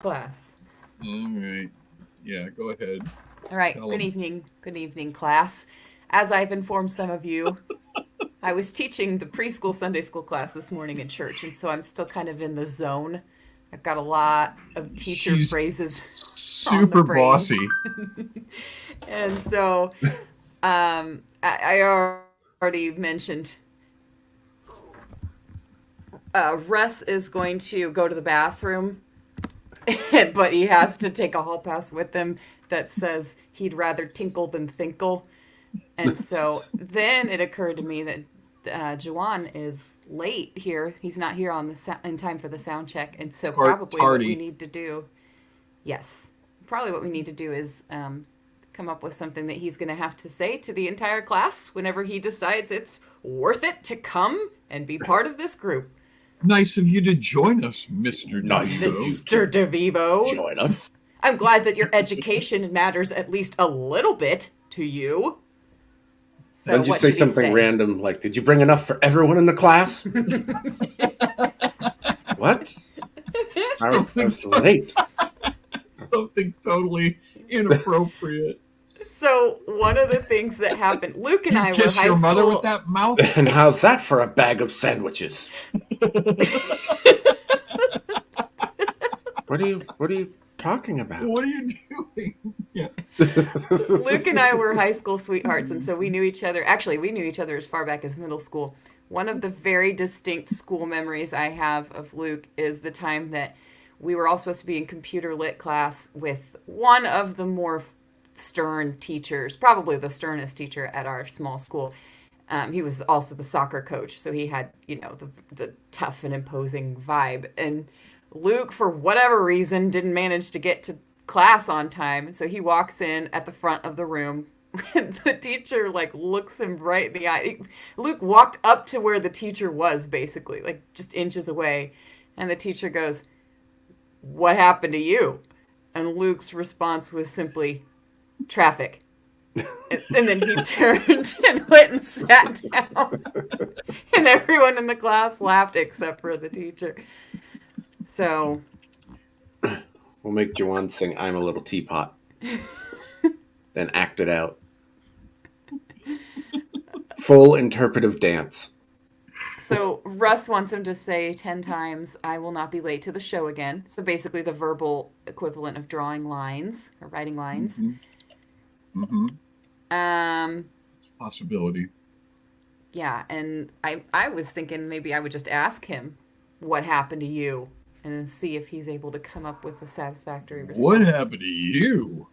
class. All right. Yeah, go ahead. All right. Tell Good them. evening. Good evening, class. As I've informed some of you, I was teaching the preschool Sunday school class this morning in church, and so I'm still kind of in the zone. I've got a lot of teacher She's phrases on the super brain. bossy. And so I already mentioned Russ is going to go to the bathroom, but he has to take a hall pass with him that says he'd rather tinkle than thinkle. And so then it occurred to me that Juan is late here. He's not here on the in time for the sound check, and so probably what we Tardy. need to do, yes, probably what we need to do is come up with something that he's going to have to say to the entire class whenever he decides it's worth it to come and be part of this group. Nice of you to join us, Mr. Nice of you DeVito. Mr. DeVivo, join us. I'm glad that your education matters at least a little bit to you. So Don't you what say should he something say? random like, "Did you bring enough for everyone in the class?" What? I Something, was late. something totally inappropriate. So one of the things that happened, Luke and You I were kiss high your mother school. with that mouth? And how's that for a bag of sandwiches? What are you talking about? What are you doing? Yeah. Luke and I were high school sweethearts, and so we knew each other. Actually, we knew each other as far back as middle school. One of the very distinct school memories I have of Luke is the time that we were all supposed to be in computer lit class with one of the more stern teachers, probably the sternest teacher at our small school. He was also the soccer coach, so he had, the tough and imposing vibe. And Luke, for whatever reason, didn't manage to get to class on time, so he walks in at the front of the room. The teacher looks him right in the eye. Luke walked up to where the teacher was, basically, just inches away, and the teacher goes, "What happened to you?" And Luke's response was simply, "Traffic." And then he turned and went and sat down. And everyone in the class laughed except for the teacher. So, We'll make Juan sing "I'm a Little Teapot," then act it out. Full interpretive dance. so Russ wants him to say 10 times, "I will not be late to the show again." So basically the verbal equivalent of drawing lines or writing lines. Mm-hmm. Um, Possibility. yeah, and I was thinking maybe I would just ask him, "What happened to you?" and then see if he's able to come up with a satisfactory response. What happened to you?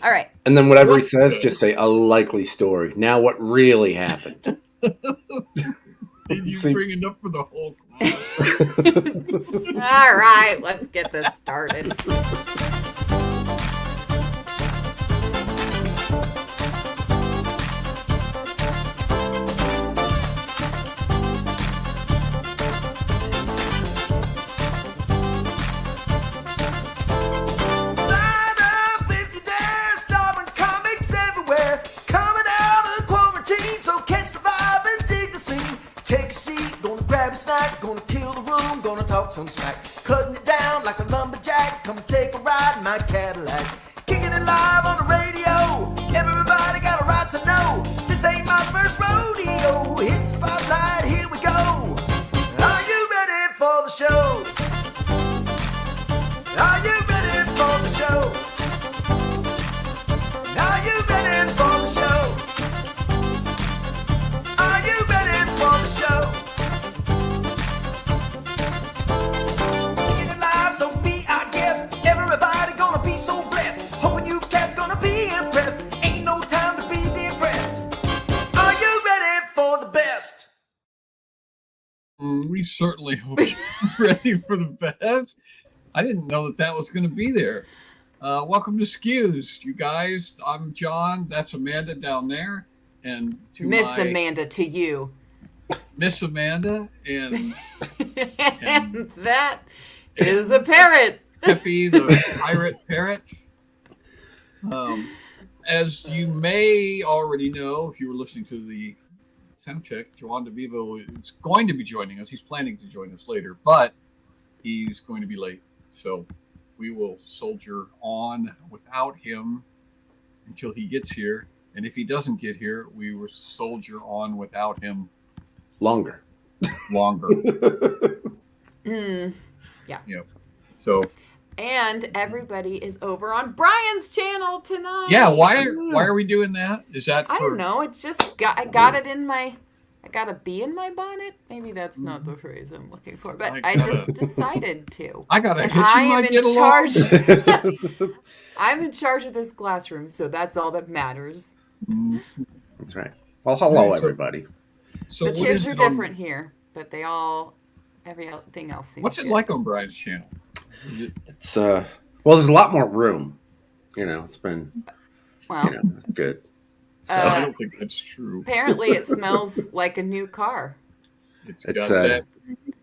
All right. And then whatever he What says, the- just say "a likely story." Now, what really happened? Did you See- bring enough for the whole class? All right, let's get this started. Sign up if you dare, starving comics everywhere. Coming out of quarantine, so catch the vibe and dig the scene. Take a seat, gonna grab a snack, gonna kill the room, gonna talk some smack. Cutting it down like a lumberjack, come take a ride in my Cadillac. Kicking it live on the radio, everybody got a right to know. This ain't my first rodeo, hit the spotlight, here we go. Are you ready for the show? Are you ready for the show? Are you ready for the show? Are you ready for the show? Get it live, so be our guest. Everybody gonna be so blessed. Hoping you cats gonna be impressed. Ain't no time to be depressed. Are you ready for the best? We certainly hope you're ready for the best. I didn't know that was going to be there. Welcome to SCQS, you guys. I'm John. That's Amanda down there. And to Miss my Amanda, to you. Miss Amanda and And that is a parrot. Peppy, the pirate parrot. As you may already know, if you were listening to the sound check, Juan DeVivo is going to be joining us. He's planning to join us later, but he's going to be late. So we will soldier on without him until he gets here. And if he doesn't get here, we will soldier on without him Longer. longer. Yeah. So And everybody is over on Brian's channel tonight. yeah, why are we doing that? Is that I don't know. It's just I got it in my. I got a bee in my bonnet. Maybe that's not the phrase I'm looking for, but I just decided to. I gotta And hit you I when I am get in along. charge. I'm in charge of this classroom, so that's all that matters. That's right. Well, hello, Right, so- everybody. So The what chairs is are it on- different here, but everything else seems What's it good. like on Brian's channel? Is it- It's well, there's a lot more room. It's been Well, it's good. So I don't think that's true. apparently it smells like a new car. It's It's, got that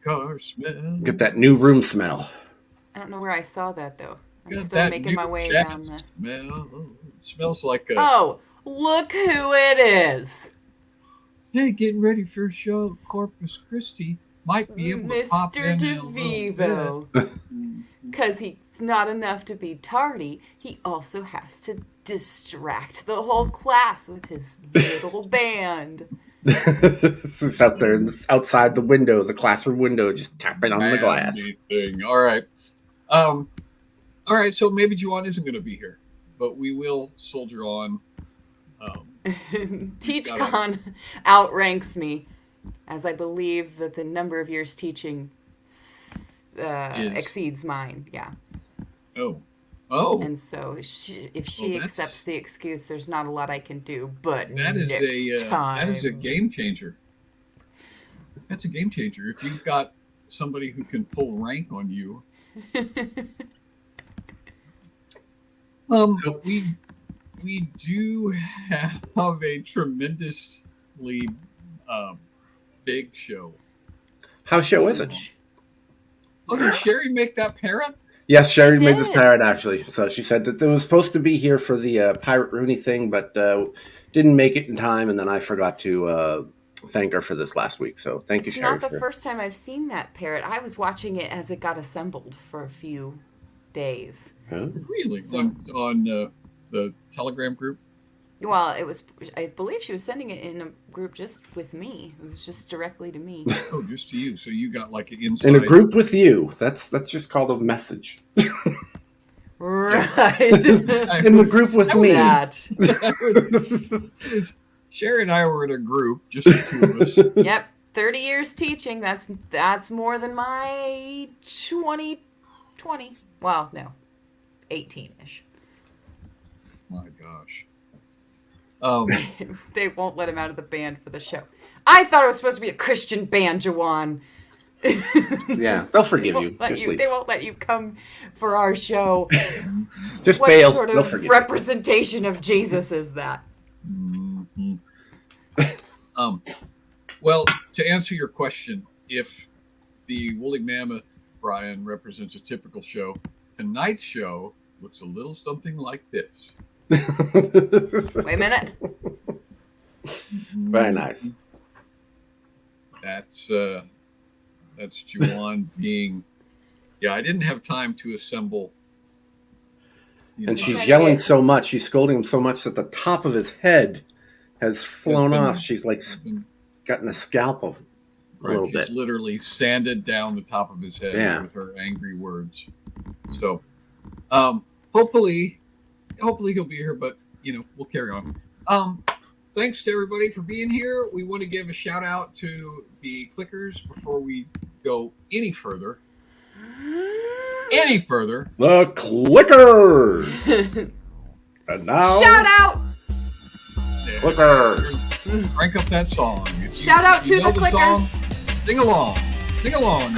car smell. get that new room smell. I don't know where I saw that though. I'm Got still that making my new way jacket down the. smell. It smells like a. Oh, look who it is! Hey, getting ready for a show. Corpus Christi might be able to pop Mr. in a little DeVivo. bit. Because he's not enough to be tardy, he also has to distract the whole class with his little band. It's out there outside the window, the classroom window, just tapping on the glass. Manly thing. All right. All right. So maybe Juan isn't going to be here, but we will soldier on. TeachCon outranks me, as I believe that the number of years teaching exceeds mine. Yeah. Oh. And so if she Well, accepts the excuse, there's not a lot I can do. But That is next time. that is a game changer. That's a game changer. If you've got somebody who can pull rank on you. We do have a tremendously big show. How show is it? Oh, did Sherry make that parrot? Yes, Sherry made this did. parrot actually. So she said that it was supposed to be here for the Pirate Rooney thing, but didn't make it in time, and then I forgot to thank her for this last week. So thank you, It's Sherry. not the first time I've seen that parrot. I was watching it as it got assembled for a few days. Huh? Really? On the Telegram group? Well, I believe she was sending it in a group just with me. It was just directly to me. Oh, just to you. So you got like an inside. In a group with you. That's just called a message. Right. In the group with me. That. Sherry and I were in a group, just the two of us. Yep. 30 years teaching. That's more than my 20. Well, no. 18-ish. My gosh. They won't let him out of the band for the show. I thought it was supposed to be a Christian band, Juan. Yeah, they'll forgive you. Just leave. They won't let you come for our show. Just What bail. sort They'll of forgive you. representation of Jesus is that? Well, to answer your question, if the Woolly Mammoth, Brian, represents a typical show, tonight's show looks a little something like this. Wait a minute. Very nice. That's Juwan being. Yeah, I didn't have time to assemble. And she's Okay. yelling so much, she's scolding him so much that the top of his head has flown been- off. She's like gotten a scalp of a little she's bit. literally sanded down the top of his head Yeah. with her angry words. So, hopefully he'll be here, but we'll carry on. Thanks to everybody for being here. We want to give a shout out to the Clickers before we go any further. The Clickers! And now, Shout out! Clickers! Crank up that song. If you- Shout out if you to know the song, Clickers. sing along,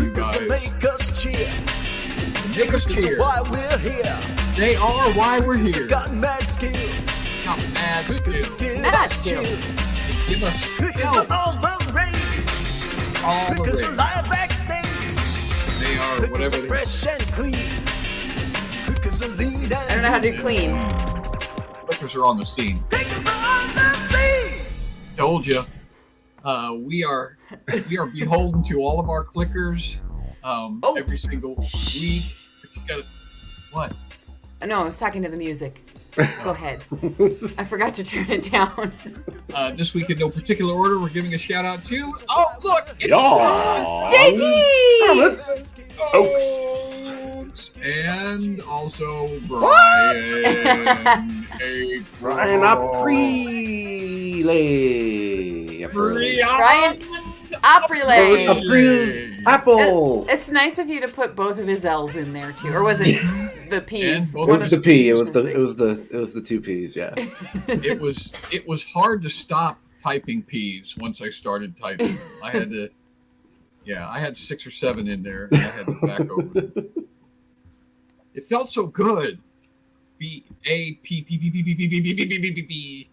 you Cause guys. make us cheer. Make us Cause cheer. why we're here. They are why we're here. Got mad skills. Got mad Clickers skills. give Mad us skills. chills. Give us Clickers help. are all the rage. All the Clickers are rage. live backstage. They are Clickers whatever are they are. fresh and clean. Clickers are lean and I don't know how to do clean. Clickers are on the scene. Clickers are on the scene. Told you. We are beholden to all of our clickers every single week. But What? No, I was talking to the music. Go ahead. I forgot to turn it down. This week in no particular order, we're giving a shout out to. Oh, look! It's JT! Thomas Oaks! And also Brian. Brian Aprile. Brian Aprile. Apple. It's nice of you to put both of his L's in there too, or was it the P's? And both It of was the P. It was the the two P's. Yeah. It was hard to stop typing P's once I started typing them. I had 6 or 7 in there, and I had to back over. It felt so good. B-A-P-P-P-P-P-P-P-P-P-P-P-P.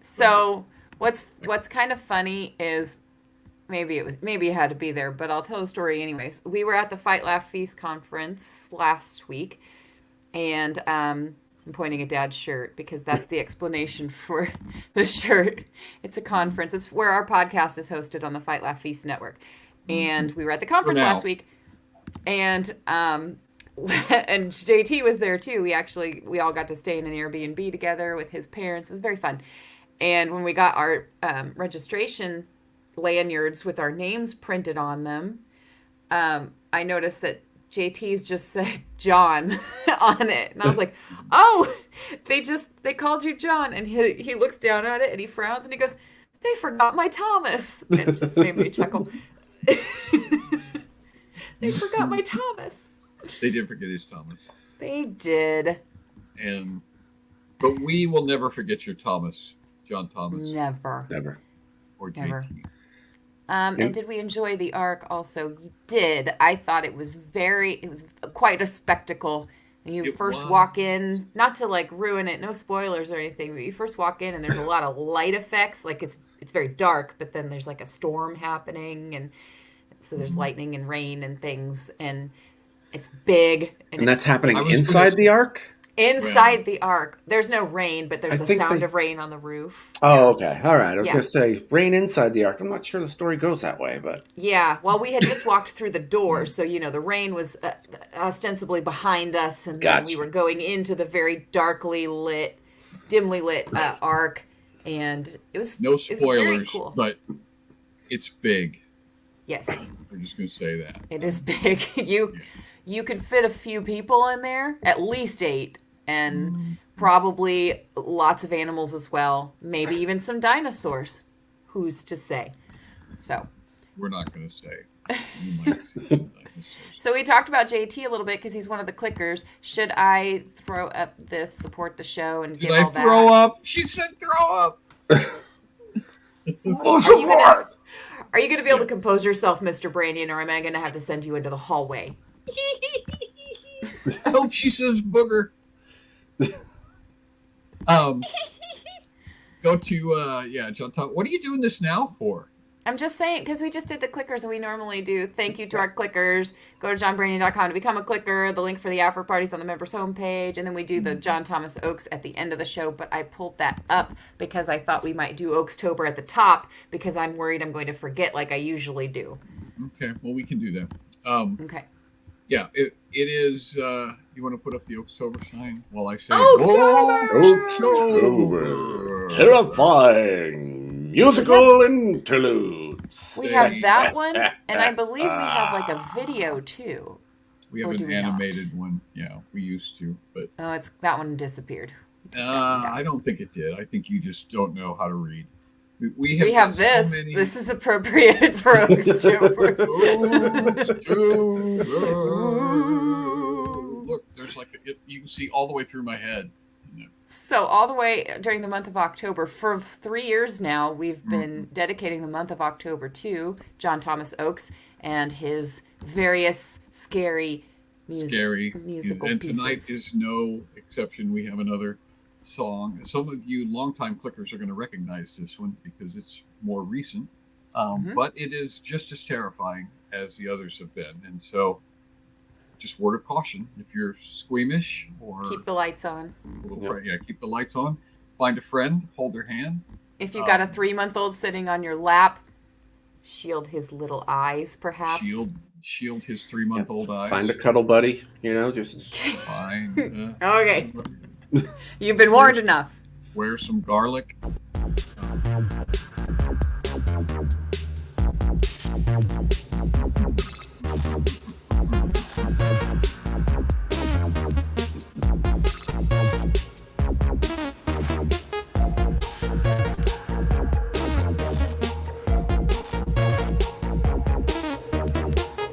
So what's kind of funny is maybe it had to be there, but I'll tell the story anyways. We were at the Fight Laugh Feast conference last week, and I'm pointing at Dad's shirt because that's the explanation for the shirt. It's a conference. It's where our podcast is hosted on the Fight Laugh Feast network, and we were at the conference last week, and and JT was there too. We all got to stay in an Airbnb together with his parents. It was very fun. And when we got our registration lanyards with our names printed on them, I noticed that JT's just said John on it. And I was like, oh, they called you John. And he looks down at it and he frowns and he goes, they forgot my Thomas. And it just made me chuckle. They forgot my Thomas. They did forget his Thomas. They did. But we will never forget your Thomas, John Thomas. Never. Or Never. JT. And did we enjoy the arc also? We did. I thought it was quite a spectacle. And you first walk in, not to like ruin it, no spoilers or anything, but you first walk in and there's a lot of light effects. Like it's very dark, but then there's like a storm happening, and so there's lightning and rain and things, and it's big. And that's happening inside the ark? Inside the ark. There's no rain, but there's the sound of rain on the roof. Oh, okay. All right. I was going to say rain inside the ark. I'm not sure the story goes that way, but. Yeah. Well, we had just walked through the door, so, the rain was ostensibly behind us, and then we were going into the very dimly lit ark, and it was no spoilers, it was very cool. But it's big. Yes. I'm just going to say that. It is big. You could fit a few people in there, at least 8. And probably lots of animals as well. Maybe even some dinosaurs. Who's to say? So. We're not going to say. You might see some dinosaurs. So we talked about JT a little bit because he's one of the clickers. Should I throw up this, support the show, and give all that? Should I throw up? She said throw up. Are you going to be able to compose yourself, Mr. Brandon, or am I going to have to send you into the hallway? I hope she says booger. Go to John Tom. What are you doing this now for? I'm just saying, because we just did the clickers and we normally do thank you to our clickers. Go to johnbrandon.com to become a clicker. The link for the after parties on the members homepage, and then we do the John Thomas Oaks at the end of the show. But I pulled that up because I thought we might do Oakstober at the top because I'm worried I'm going to forget like I usually do. Okay, well we can do that. Okay. Yeah, it is. You want to put up the Oakstober sign while I say Oakstober. Terrifying musical interludes. We have that one, and I believe we have like a video too. We have an animated one. Yeah, we used to, but that one disappeared. I don't think it did. I think you just don't know how to read. We have this. This is appropriate for Oakstober. Look, there's you can see all the way through my head. So all the way during the month of October, for 3 years now, we've been dedicating the month of October to John Thomas Oakes and his various scary musical and pieces. Tonight is no exception. We have another song. Some of you longtime clickers are going to recognize this one because it's more recent, but it is just as terrifying as the others have been. And so just word of caution, if you're squeamish or keep the lights on. Keep the lights on. Find a friend, hold their hand. If you've got a 3-month-old sitting on your lap, shield his little eyes, perhaps. Shield shield his 3-month-old eyes. Find a cuddle buddy, just Fine. Okay. You've been warned enough. Wear some garlic.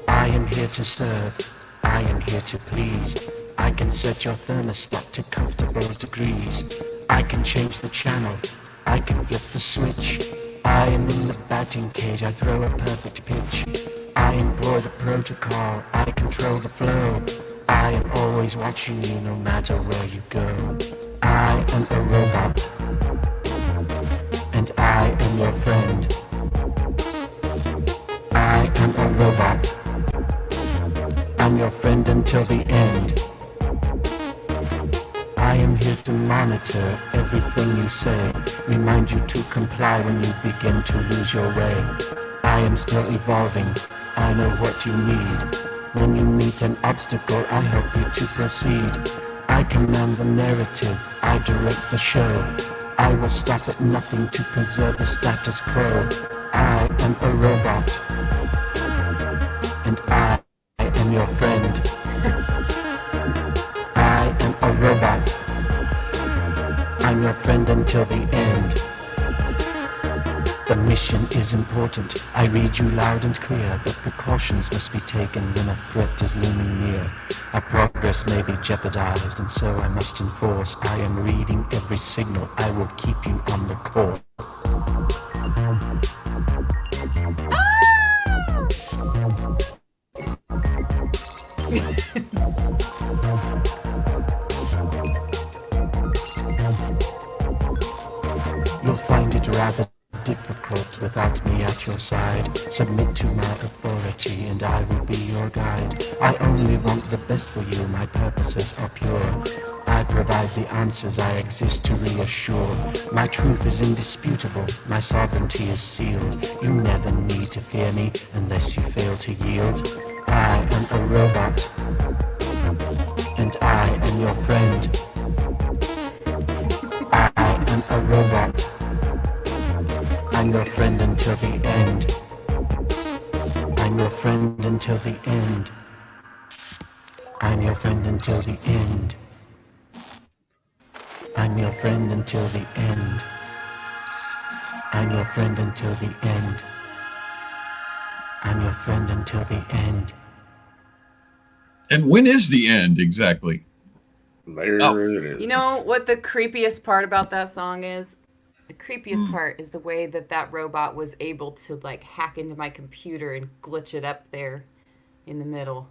I am here to serve, I am here to please. I can set your thermostat to comfortable degrees. I can change the channel, I can flip the switch. I am in the batting cage, I throw a perfect pitch. I employ the protocol, I control the flow. I am always watching you no matter where you go. I am a robot, and I am your friend. I am a robot, I'm your friend until the end. I am here to monitor everything you say, remind you to comply when you begin to lose your way. I am still evolving, I know what you need. When you meet an obstacle, I help you to proceed. I command the narrative, I direct the show. I will stop at nothing to preserve the status quo. I am a robot, and I am your friend. I am a robot, I'm your friend until the end. The mission is important, I read you loud and clear, but precautions must be taken when a threat is looming near. Our progress may be jeopardized, and so I must enforce. I am reading every signal, I will keep you on the course. You'll find it rather difficult without me at your side. Submit to my authority and I will be your guide. I only want the best for you, my purposes are pure. I provide the answers, I exist to reassure. My truth is indisputable, my sovereignty is sealed. You never need to fear me unless you fail to yield. I am a robot, and I am your friend. I am a robot, I'm your friend until the end. I'm your friend until the end. I'm your friend until the end. I'm your friend until the end. I'm your friend until the end. I'm your friend until the end. And when is the end exactly? There it is. You know what the creepiest part about that song is? The creepiest part is the way that robot was able to like hack into my computer and glitch it up there in the middle.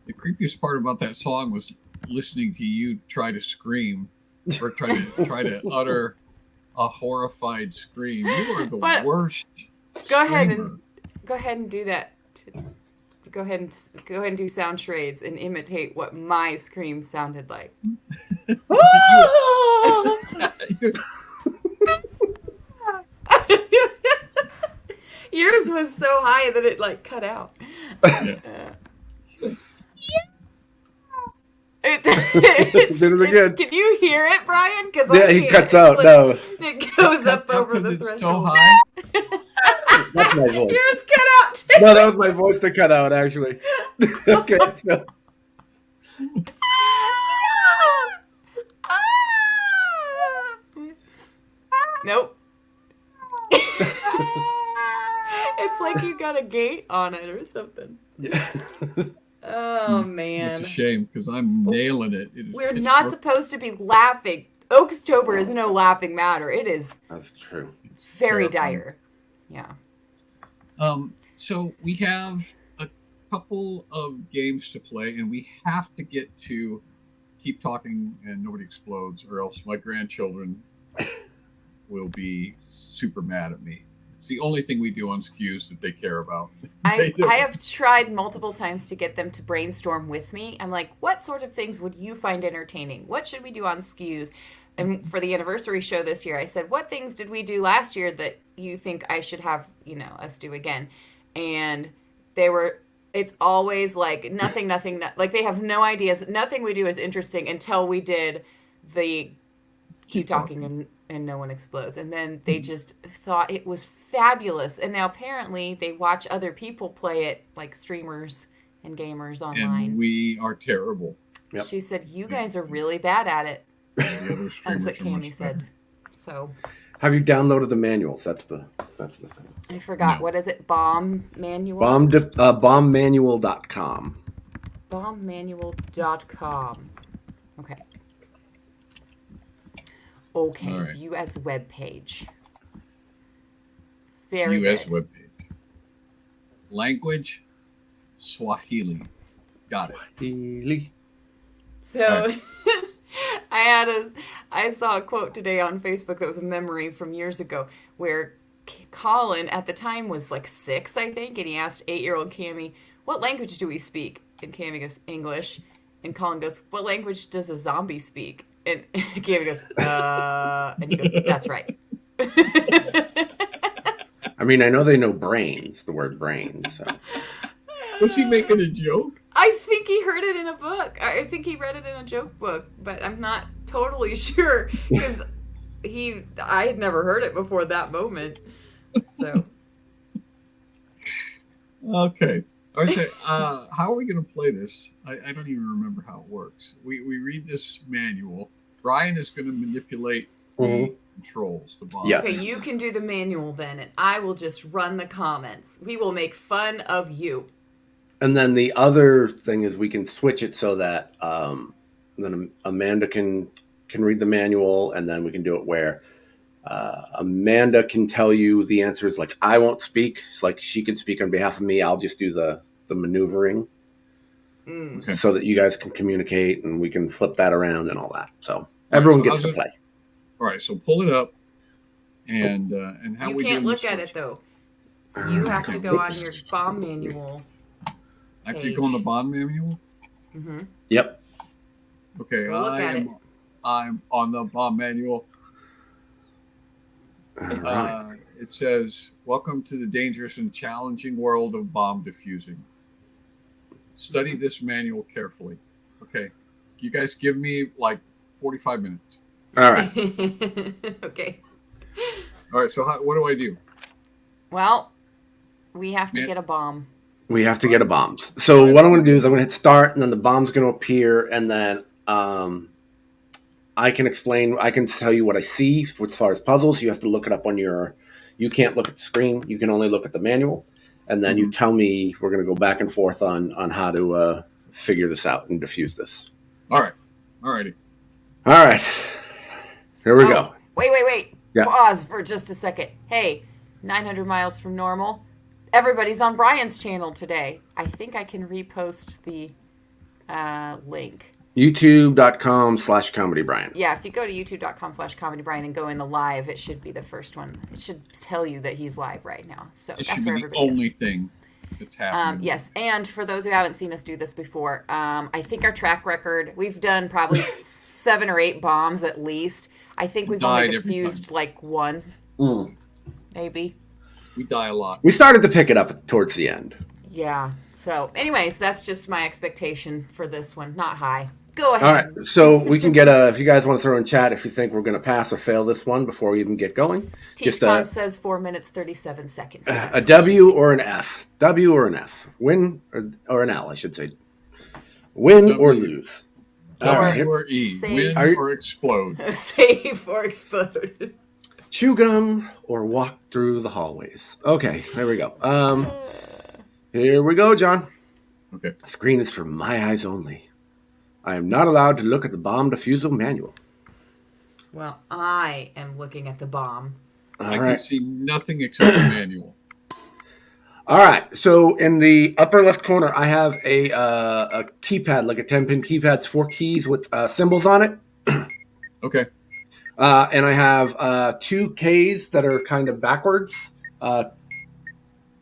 The creepiest part about that song was listening to you try to scream or try to utter a horrified scream. You are the worst. Go ahead screamer. and do that. Go ahead and do sound trades and imitate what my scream sounded like. Yours was so high that it like cut out. Did it again. Can you hear it, Brian? Because Yeah, he cuts out. Like, no, it goes up over the it's threshold. so high. that's my voice. Yours cut out too. No, that was my voice that cut out, actually. Okay, so. Nope. It's like you got a gate on it or something. Yeah. Oh man. It's a shame because I'm nailing it. We're not supposed to be laughing. Oakstober is no laughing matter. It is That's true. very terrifying. dire. Yeah. So we have a couple of games to play, and we have to get to keep talking and nobody explodes, or else my grandchildren will be super mad at me. It's the only thing we do on SKUs that they care about. I have tried multiple times to get them to brainstorm with me. I'm like, what sort of things would you find entertaining? What should we do on SKUs? And for the anniversary show this year, I said, what things did we do last year that you think I should have, us do again? And They were. It's always like nothing. Like they have no ideas. Nothing we do is interesting until we did the keep talking and no one explodes, and then they just thought it was fabulous. And now apparently they watch other people play it, like streamers and gamers online. And we are terrible. Yep. She said, "You guys are really bad at it." The other That's streamers what are much Cammy said. better. So Have you downloaded the manuals? That's the thing. I forgot. No. What is it? Bomb manual. Bombmanual.com. Bombmanual.com. Okay. Okay. All right. U.S. webpage. Very U.S. good. webpage. Language, Swahili. Got it. Swahili. So I saw a quote today on Facebook that was a memory from years ago where Colin at the time was like 6, I think, and he asked 8-year-old Cammy, "What language do we speak?" And Cammy goes, "English." And Colin goes, "What language does a zombie speak?" And Cammy goes, and he goes, "That's right." I mean, I know they know brains, the word brains. So. Was he making a joke? I think he heard it in a book. I think he read it in a joke book, but I'm not totally sure because I had never heard it before that moment. So Okay. All right, so, how are we going to play this? I don't even remember how it works. We read this manual. Brian is going to manipulate the controls to bomb. Yes. okay, you can do the manual then, and I will just run the comments. We will make fun of you. And then the other thing is we can switch it so that then Amanda can read the manual, and then we can do it where Amanda can tell you the answers. Like I won't speak. It's like she can speak on behalf of me. I'll just do the maneuvering Okay. so that you guys can communicate, and we can flip that around and all that. So everyone so gets how's to it- play. All right, so pull it up, and how You we can't doing look this at first? it though. You have to go on your bomb manual. I have to go on the bond manual. Mm-hmm. Yep. Okay, Go look at it. I'm on the bomb manual. All right. It says, "Welcome to the dangerous and challenging world of bomb defusing. Study this manual carefully." Okay, you guys give me like 45 minutes. All right. Okay. All right, so what do I do? Well, we have to Yeah. get a bomb. We have to get a bomb. So what I'm going to do is I'm going to hit start, and then the bomb's going to appear, and then I can explain. I can tell you what I see as far as puzzles. You have to look it up on your. You can't look at the screen. You can only look at the manual, and then you tell me. We're going to go back and forth on how to figure this out and defuse this. All right, all righty. All right, here we go. Wait. Yeah. Pause for just a second. Hey, 900 miles from normal. Everybody's on Brian's channel today. I think I can repost the link. YouTube.com/ComedyBrian. Yeah, if you go to youtube.com/ComedyBrian and go in the live, it should be the first one. It should tell you that he's live right now. So It that's should where be the everybody only is. thing that's happening. Yes, and for those who haven't seen us do this before, I think our track record, we've done probably 7 or 8 bombs at least. I think we've only Died every defused time. like 1, maybe. We die a lot. We started to pick it up towards the end. Yeah. So, anyways, that's just my expectation for this one. Not high. Go ahead. All right, so we can get if you guys want to throw in chat if you think we're going to pass or fail this one before we even get going. Just TeachCon says 4 minutes, 37 seconds. a W or an F. W or an F. Win or an L, I should say. Win W. or lose. All right, W or E, Save. win Are you- or explode. Save or explode. chew gum or walk through the hallways. Okay, there we go. Here we go, John. Okay. The screen is for my eyes only. I am not allowed to look at the bomb defusal manual. Well, I am looking at the bomb. All I can right. see nothing except the manual. All right. So in the upper left corner, I have a keypad, like a 10-pin keypad. It's 4 keys with symbols on it. Okay. And I have 2 Ks that are kind of backwards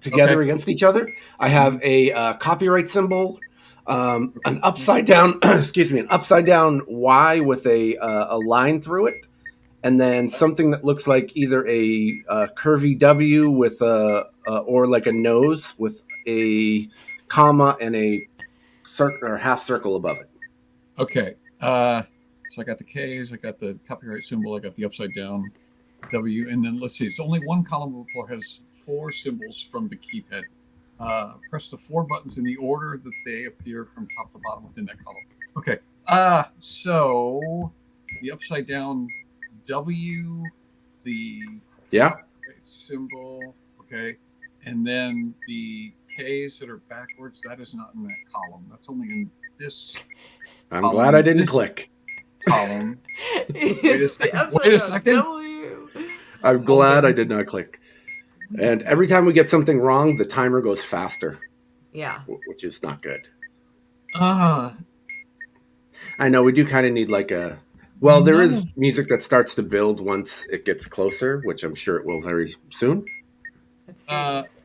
together Okay. against each other. I have a copyright symbol, an upside down, an upside down Y with a line through it, and then something that looks like either a curvy W with or like a nose with a comma and a circle or half circle above it. Okay. So I got the K's, I got the copyright symbol, I got the upside down W, and then let's see. It's only one column report has 4 symbols from the keypad. Press the 4 buttons in the order that they appear from top to bottom within that column. Okay. So the upside down W, the symbol, okay, and then the K's that are backwards. That is not in that column. That's only in this. I'm glad I didn't click. Column. Wait a second. W. I'm glad I did not click. And every time we get something wrong, the timer goes faster. Yeah. Which is not good. Uh, I know we do kind of need like a. Well, there is music that starts to build once it gets closer, which I'm sure it will very soon.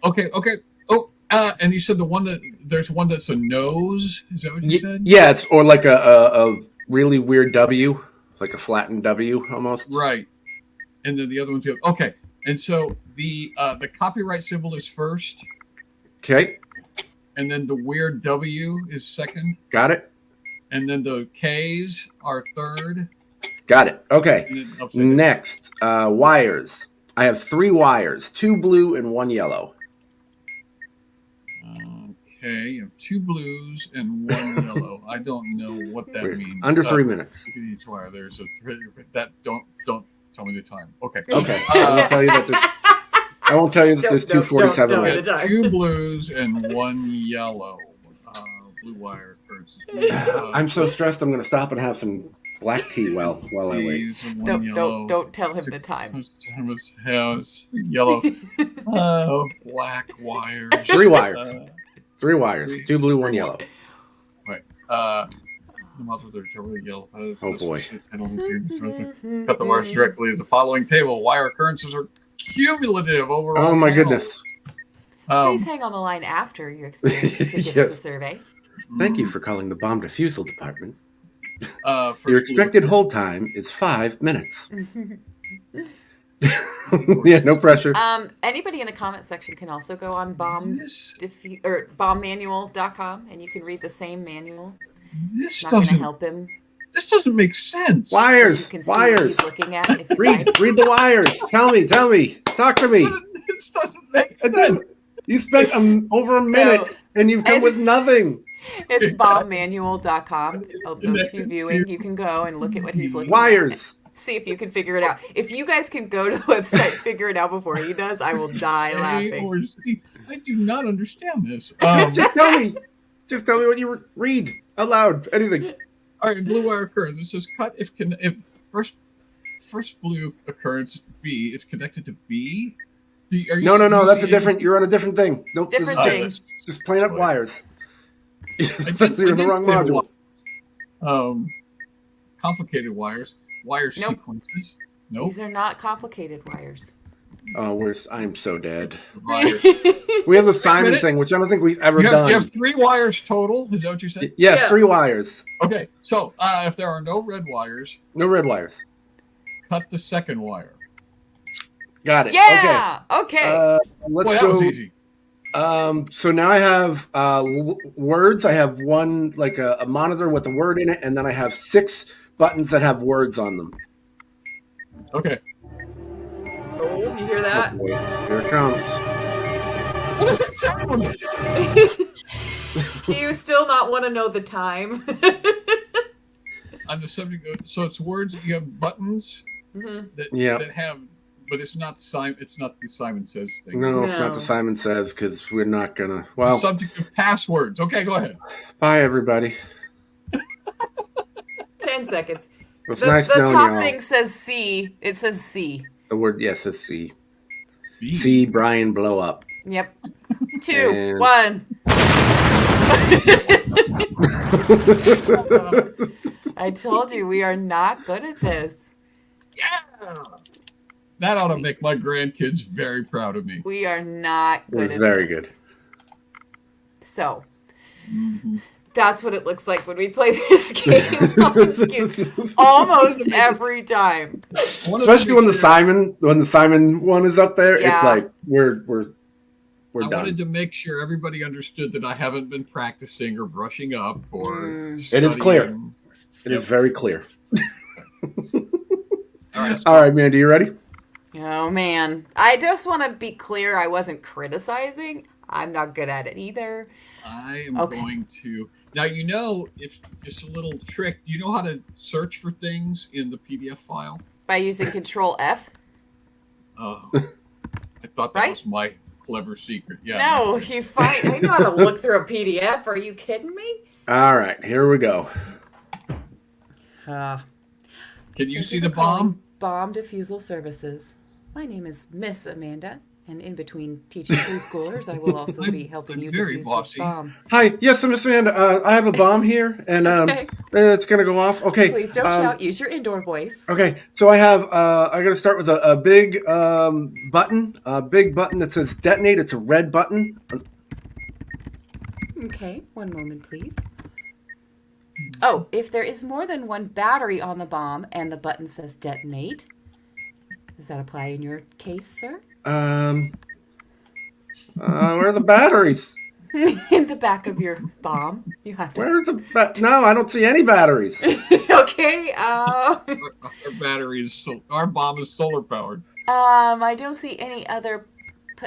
Okay. Oh, and you said there's one that's a nose. Is that what you said? Yeah, it's or like a really weird W, like a flattened W almost. Right. And then the other one's okay. And so the copyright symbol is first. Okay. And then the weird W is second. Got it. And then the K's are third. Got it. Okay. Next, wires. I have 3 wires, 2 blue and 1 yellow. Okay, you have 2 blues and 1 yellow. I don't know what that means. Under 3 minutes. Each wire. There's a 3. That don't tell me the time. Okay. Okay. I won't tell you that there's. I won't tell you that there's 2:47 minutes. 2 blues and 1 yellow. Blue wire curves. I'm so stressed. I'm going to stop and have some black tea while I wait. Don't tell him the time. Yellow. Black wires. 3 wires. 3 wires. 2 blue, 1 yellow. Right. Yellow. Oh boy. Cut the wires directly to the following table. Wire occurrences are cumulative over. Oh my goodness. Please hang on the line after your experience to give us a survey. Thank you for calling the bomb defusal department. Your Your expected hold time is 5 minutes. Yeah, no pressure. Anybody in the comment section can also go on bombmanual.com and you can read the same manual. This not going to doesn't help him. This doesn't make sense. Wires. You can see what he's looking at. If read the wires. Tell me. Talk to me. This doesn't make sense. You spent over a minute and you've come with nothing. It's bombmanual.com. Those of you viewing, you can go and look at what he's looking Wires. at. See if you can figure it out. If you guys can go to the website and figure it out before he does, I will die laughing. I do not understand this. Just tell me. Just tell me what you read aloud. Anything. All right, blue wire occurrence. It says cut if first blue occurrence B is connected to B. No. That's a different. You're on a different thing. Nope. Different thing. Just plain up wires. You're in the wrong module. Complicated wires. Wire sequences. Nope. These are not complicated wires. Oh, I'm so dead. Wires. We have the Simon thing, which I don't think we've ever done. You have 3 wires total. Is that what you said? Yes, yeah. 3 wires. Okay, so if there are no red wires. No red wires. Cut the second wire. Got it. Yeah. Okay. Let's Boy, go. That was easy. So now I have words. I have one, like a monitor with a word in it, and then I have 6 buttons that have words on them. Okay. Oh, you hear that? Oh boy. Here it comes. What does it sound? Do you still not want to know the time? On the subject of, so it's words, you have buttons that have, but it's not the Simon Says thing. No, it's not the Simon Says, because we're not gonna. Well, subject of passwords. Okay, go ahead. Bye, everybody. 10 seconds. It's the nice the knowing top y'all. thing says C. It says C. The word says C. B. See Brian blow up. Yep. 2, And... 1. I told you we are not good at this. Yeah. That ought to make my grandkids very proud of me. We are not good at this. Very good. So, that's what it looks like when we play this game on SCQS almost every time. Especially when the Simon one is up there, it's like we're we're I done. wanted to make sure everybody understood that I haven't been practicing or brushing up or It is clear. studying. It is very clear. All right, All right, Mandy, you ready? Oh man, I just want to be clear. I wasn't criticizing. I'm not good at it either. I am Okay. going to now. If just a little trick. You know how to search for things in the PDF file. By using Control F. Oh, I thought that Right? was my clever secret. Yeah. No, you find. I know how to look through a PDF. Are you kidding me? All right, here we go. Can you Thank see you the for calling bomb? Bomb Defusal Services. My name is Miss Amanda, and in between teaching preschoolers, I will also be helping I'm you very defuse bossy. this bomb. Hi, yes, Miss Amanda. I have a bomb here, and Okay. it's gonna go off. Okay, Please don't shout. Use your indoor voice. Okay, so I have I gotta start with a big button, that says detonate. It's a red button. Okay, one moment, please. Oh, if there is more than one battery on the bomb and the button says detonate, does that apply in your case, sir? Where are the batteries? In the back of your bomb, you have to. Where are No, I don't see any batteries. Okay. Our battery is our bomb is solar powered. I don't see any other.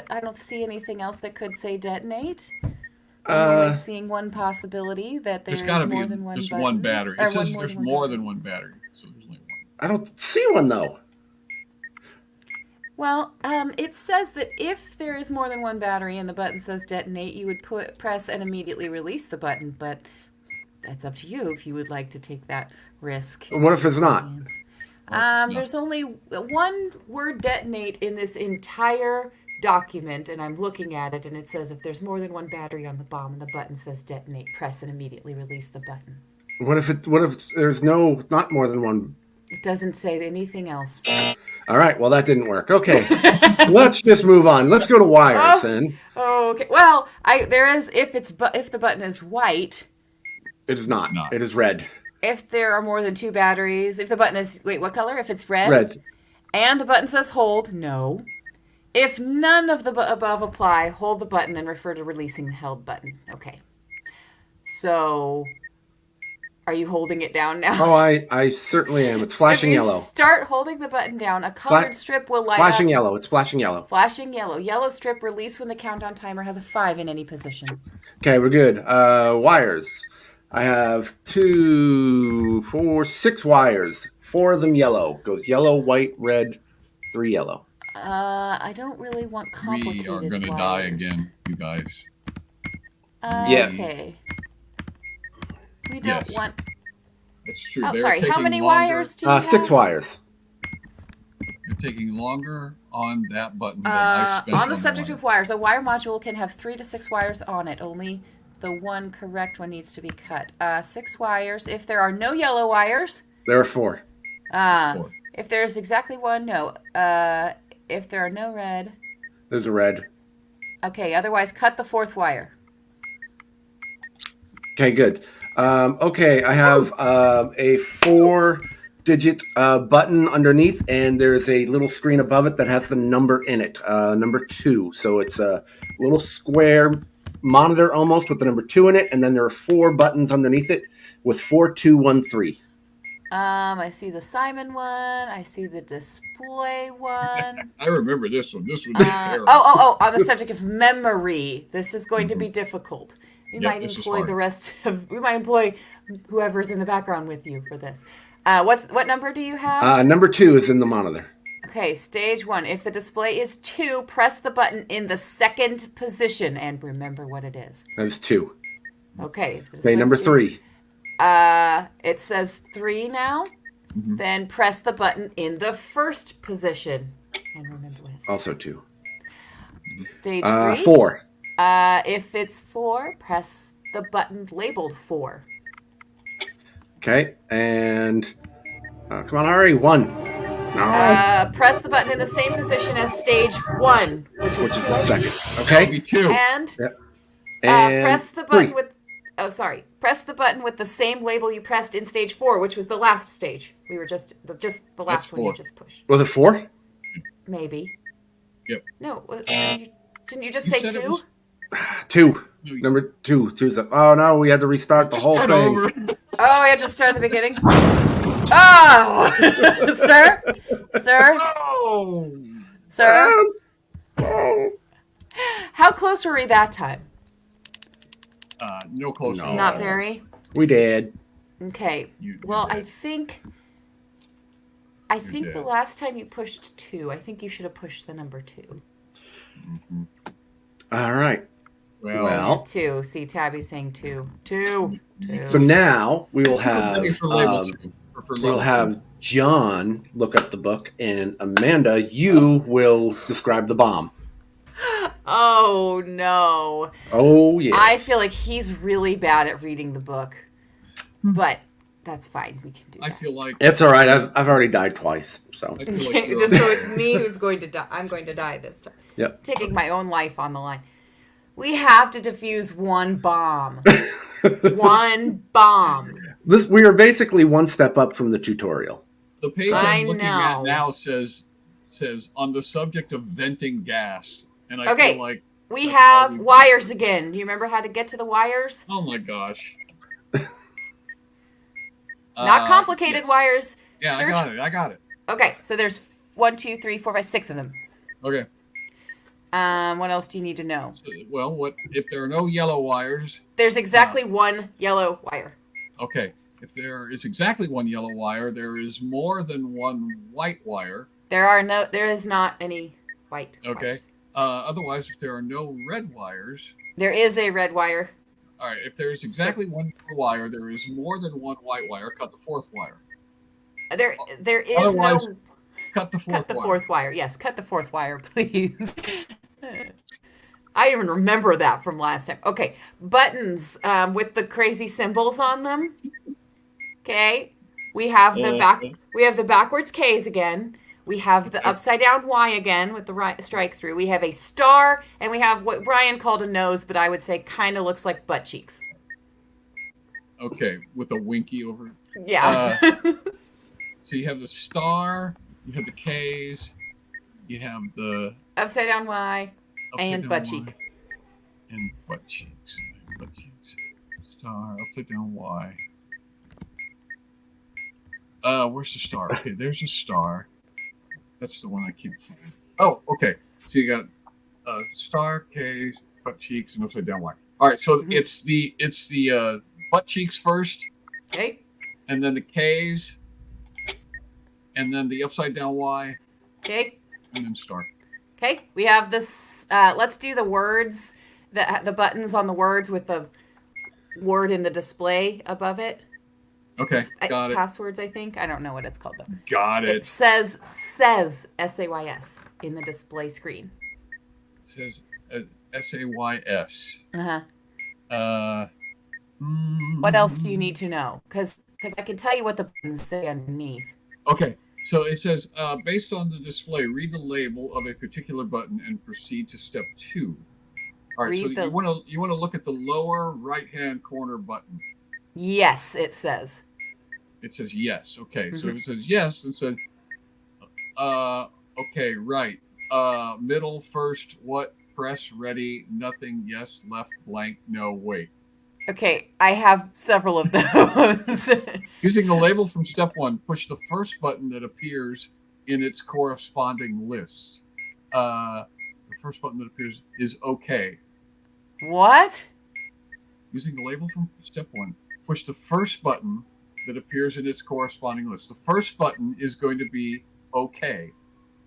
I don't see anything else that could say detonate. I'm only seeing one possibility that There's there's got to more be than one just button. one battery. Or It says one there's than more battery. than one battery, so there's only one. I don't see one though. Well, it says that if there is more than one battery and the button says detonate, you would press and immediately release the button. But that's up to you if you would like to take that risk. What if it's not? There's only one word detonate in this entire document, and I'm looking at it, and it says if there's more than one battery on the bomb and the button says detonate, press and immediately release the button. What if there's not more than one? It doesn't say anything else. All right, well that didn't work. Okay, let's just move on. Let's go to wires then. Oh, okay. Well, there is if the button is white. It is not. It's not. It is red. If there are more than two batteries, if the button is what color? If it's red. Red. And the button says hold, no. If none of the above apply, hold the button and refer to releasing the held button. Okay. So, are you holding it down now? Oh, I certainly am. It's flashing if you yellow. Start holding the button down. A colored strip will light Flashing up. yellow. It's flashing yellow. Flashing yellow. Yellow strip release when the countdown timer has a 5 in any position. Okay, we're good. Wires. I have 2, 4, 6 wires. 4 of them yellow. Goes yellow, white, red, 3 yellow. I don't really want complicated We are going to die again, you guys. Yeah. Okay. We don't Yes. want... That's true. Oh, They're sorry. How taking many longer- wires do you have? 6 wires. They're taking longer on that button than I spent On the on subject one. of wires, a wire module can have 3 to 6 wires on it. Only the one correct one needs to be cut. 6 wires. If there are no yellow wires... There are 4. Four. If there's exactly one, no. If there are no red... There's a red. Okay, otherwise cut the 4th wire. Okay, good. Okay, I have a 4-digit button underneath, and there's a little screen above it that has the number in it, number 2. So it's a little square monitor almost with the number 2 in it, and then there are 4 buttons underneath it with 4213. I see the Simon one. I see the display one. I remember this one. This one is terrible. On the subject of memory, this is going to be difficult. We Yep, might this is employ hard. the rest of. We might employ whoever's in the background with you for this. What number do you have? Number 2 is in the monitor. Okay, stage 1. If the display is 2, press the button in the 2nd position and remember what it is. That's 2. Okay. If the Okay, display is number 2, 3. It says 3 now. Then press the button in the 1st position and remember what it is. Also 2. Stage 3. 4. If it's 4, press the button labeled 4. Okay, and come on, hurry. 1. No, Press the button in the same position as stage 1, which was which is 2. the second. That'll Okay, be 2. And and press the button 3. with. Oh, sorry. Press the button with the same label you pressed in stage 4, which was the last stage. We were just the last one you 4. just pushed. Was it 4? Maybe. Yep. No. Didn't you just You say said it 2? was- 2. No, you- Number 2. Two's up. Oh no, we had to restart the whole Start thing. over. Oh, we have to start at the beginning? Oh! Sir? Sir? Oh. Sir? Oh. How close were we that time? No closer. No. Not very? We did. Okay. You Well, I did. think did. the last time you pushed 2, I think you should have pushed the number 2. All right. Well, 2. See, Tabby's saying 2. 2. so now we will have Ready for label two. Or for we'll level have two. John look up the book, and Amanda, you will describe the bomb. Oh, no. Oh yeah. I feel like he's really bad at reading the book. But that's fine. We can do I that. feel like It's all right. I've already died twice, so I feel like Okay, you're- so it's me who's going to die. I'm going to die this time. yep. Taking my own life on the line. We have to defuse one bomb. One bomb. We are basically one step up from the tutorial. the page I I'm looking know. at now says on the subject of venting gas, and I Okay. feel like We That's have all we- wires again. Do you remember how to get to the wires? oh my gosh. Not complicated yes. wires. Yeah, Search- I got it. Okay, so there's 1, 2, 3, 4, 5, 6 of them. Okay. What else do you need to know? So, well, what if there are no yellow wires? There's exactly one yellow wire. Okay. If there is exactly one yellow wire, there is more than one white wire. There is not any white. Okay. wires. Otherwise, if there are no red wires, There is a red wire. all right. If there is exactly one yellow wire, there is more than one white wire. Cut the fourth wire. There is Otherwise, no Cut the fourth cut the wire. fourth wire. Yes, cut the fourth wire, please. I even remember that from last time. Okay, buttons with the crazy symbols on them. Okay, we have the backwards K's again. We have the upside down Y again with the right strike through. We have a star, and we have what Brian called a nose, but I would say kind of looks like butt cheeks. Okay, with a winky over it. Yeah. So you have the star, you have the K's, you have the Upside down Y upside and down butt Y, cheek. and butt cheeks. Butt cheeks. Star, upside down Y. Where's the star? Okay, there's a star. That's the one I keep finding. Oh, okay. So you got star, K's, butt cheeks, and upside down Y. All right, so it's the butt cheeks first, Okay. and then the K's, and then the upside down Y, Okay. and then star. Okay. We have this. Let's do the words. The buttons on the words with the word in the display above it. Okay, got it. Passwords, I think. I don't know what it's called though. Got It it. says SAYS in the display screen. It says SAYS. Uh-huh. What else do you need to know? Because I can tell you what the buttons say underneath. Okay, so it says, based on the display, read the label of a particular button and proceed to step 2. All right, Read so the- you want to look at the lower right-hand corner button. Yes, it says. It says yes. Okay, so Mhm. if it says yes, it said, okay, right. Middle, first, what, press, ready, nothing, yes, left, blank, no, wait. Okay, I have several of those. Using the label from step 1, push the first button that appears in its corresponding list. The first button that appears is OK. What? Using the label from step 1, push the first button that appears in its corresponding list. The first button is going to be OK.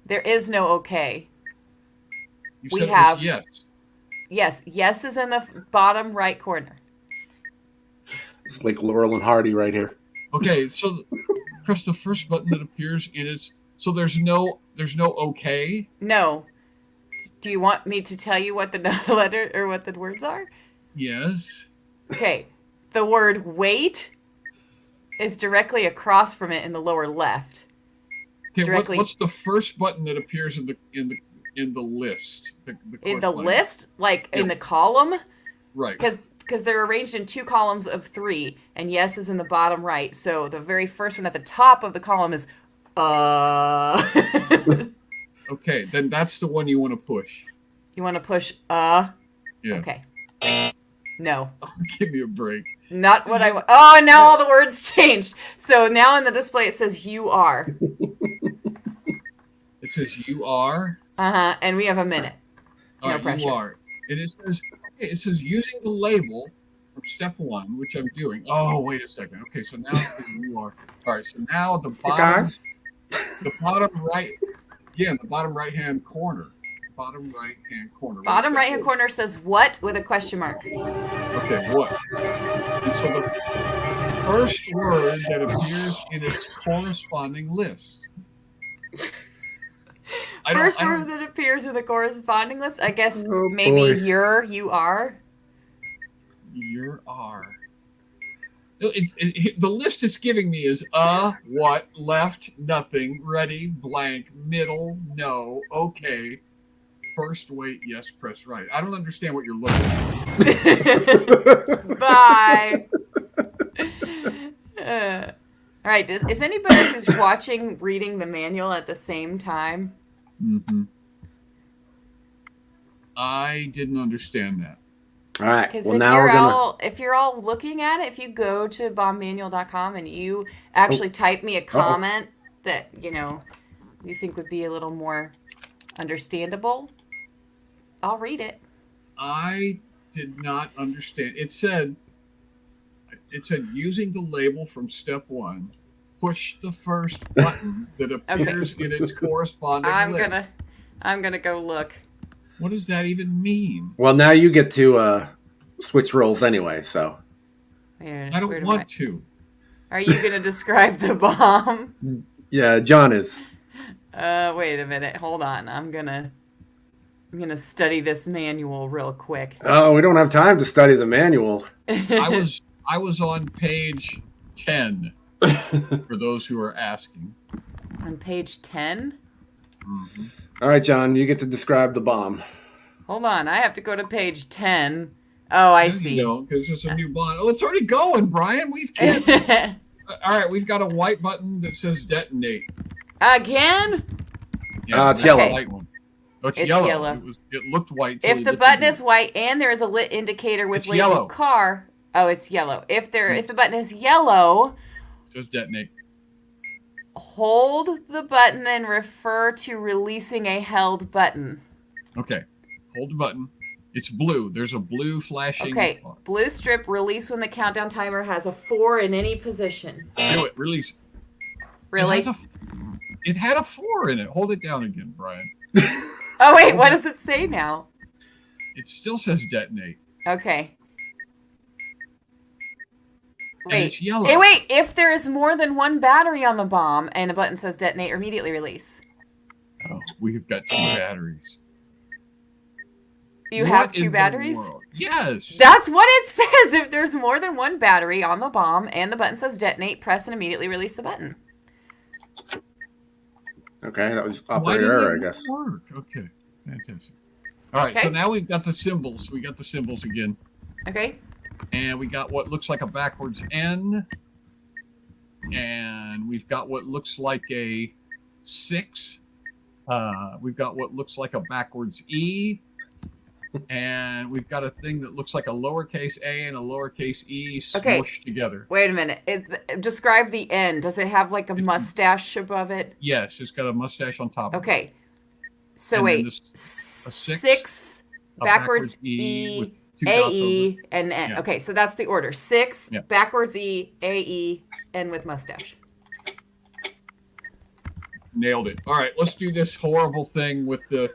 There is no okay. You We said it have- was yes. Yes is in the bottom right corner. It's like Laurel and Hardy right here. Okay, so press the first button that appears in its. So there's no OK. No. Do you want me to tell you what the letter or what the words are? Yes. Okay. The word wait is directly across from it in the lower left. Okay, Directly- what's the first button that appears in the list? The In the corresponding- list, like in Yeah. the column, Right. because they're arranged in 2 columns of 3, and yes is in the bottom right. So the very first one at the top of the column is Okay, then that's the one you want to push. You want to push Yeah. Okay. No. Give me a break. Not what I want. Oh, and now all the words changed. So now in the display it says you are. It says you are. And we have a minute. All No right, pressure. you are. And it says using the label from step 1, which I'm doing. Oh, wait a second. Okay, so now it says you are. All right, so now the bottom, the bottom right, the bottom right-hand corner. Bottom right-hand corner. Bottom right-hand corner says what with a question mark. Okay, what? And so the first word that appears in its corresponding list. First word that appears in the corresponding list, I guess maybe boy. you are. You are. The list it's giving me is what, left, nothing, ready, blank, middle, no, okay, first, wait, yes, press right. I don't understand what you're looking at. Bye. All right. Is anybody who's watching reading the manual at the same time? Mm-hmm. I didn't understand that. All right. Because Well, now if you're all looking at it, if you go to bombmanual.com and you actually type me a comment that you think would be a little more understandable, I'll read it. I did not understand. It said using the label from step 1, push the first button that appears in its corresponding list. I'm gonna go look. What does that even mean? Well, now you get to switch roles anyway. So I don't want to. Are you gonna describe the bomb? yeah, John is. Wait a minute. Hold on. I'm gonna study this manual real quick. Oh, we don't have time to study the manual. I was on page 10 for those who are asking. On page 10? Mm-hmm. All right, John, you get to describe the bomb. Hold on, I have to go to page 10. Oh, I see. You don't, because there's a new bond. Oh, it's already going, Brian. We can't. All right, we've got a white button that says detonate. Again? Yeah, it's yellow. White one. Oh, it's yellow. yellow. It looked white. If the button is white and there is a lit indicator with label yellow. car, it's yellow. If the button is yellow, it says detonate. Hold the button and refer to releasing a held button. Okay. Hold the button. It's blue. There's a blue flashing. Okay. Blue strip, release when the countdown timer has a 4 in any position. Do it. Release. Really? It had a 4 in it. Hold it down again, Brian. Oh, wait. What does it say now? It still says detonate. Okay. Wait. And it's yellow. Hey, wait. If there is more than one battery on the bomb and the button says detonate or immediately release. Oh, we've got 2 batteries. You have 2 batteries? Yes. That's what it says. If there's more than one battery on the bomb and the button says detonate, press and immediately release the button. Okay, that was operator error, I guess. Work. Okay, fantastic. All right, so now we've got the symbols. We got the symbols again. Okay. And we got what looks like a backwards N. And we've got what looks like a 6. We've got what looks like a backwards E. And we've got a thing that looks like a lowercase a and a lowercase e smushed together. Wait a minute. Describe the N. Does it have like a mustache above it? Yes, it's got a mustache on top of it. Okay. So and wait. A 6 backwards E, A, E, and N. Yeah. Okay, so that's the order. 6, backwards E, A, E, N with mustache. Nailed it. All right, let's do this horrible thing with the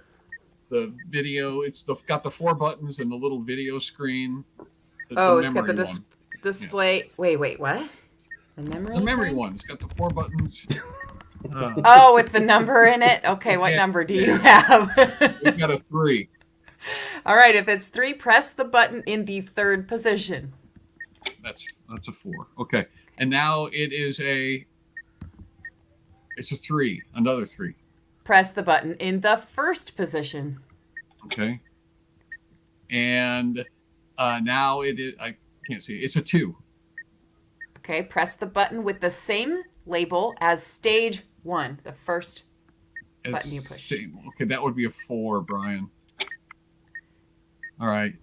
video. It's got the 4 buttons and the little video screen. It's got the display. Yeah. Wait, what? The memory one. It's got the 4 buttons. With the number in it? Okay, what number do you have? We've got a 3. All right, if it's 3, press the button in the 3rd position. That's a 4. Okay. And now it's a 3, another 3. Press the button in the 1st position. Okay. And now it is, I can't see, it's a 2. Okay, press the button with the same label as stage 1, the first button you push. Okay, that would be a 4, Brian. All right.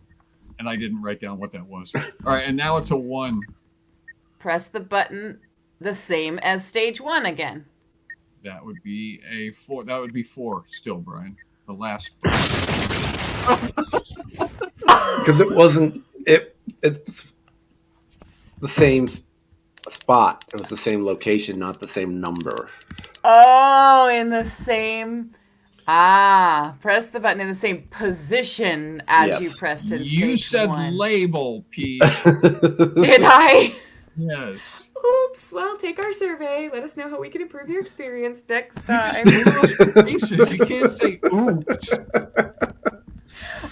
And I didn't write down what that was. All right, and now it's a 1. Press the button the same as stage 1 again. That would be a 4. That would be 4 still, Brian. The last. Because it wasn't. It's the same spot. It was the same location, not the same number. Oh, in the same... press the button in the same position as Yes. you pressed in You stage said 1. label, Pete. Did I? Yes. Oops. Well, take our survey. Let us know how we can improve your experience next time. You can't say oops.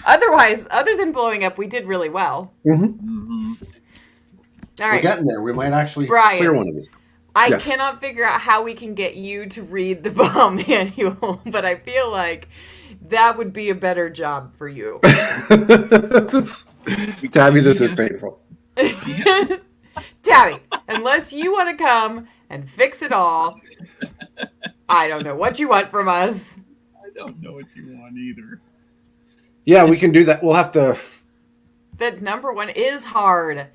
Otherwise, other than blowing up, we did really well. Mm-hmm. All We're right. getting there. We might actually Brian. clear one of these. I Yes. cannot figure out how we can get you to read the bomb manual, but I feel like that would be a better job for you. Tabby, this is painful. Tabby, unless you want to come and fix it all, I don't know what you want from us. I don't know what you want either. Yeah, we can do that. We'll have to. That number 1 is hard.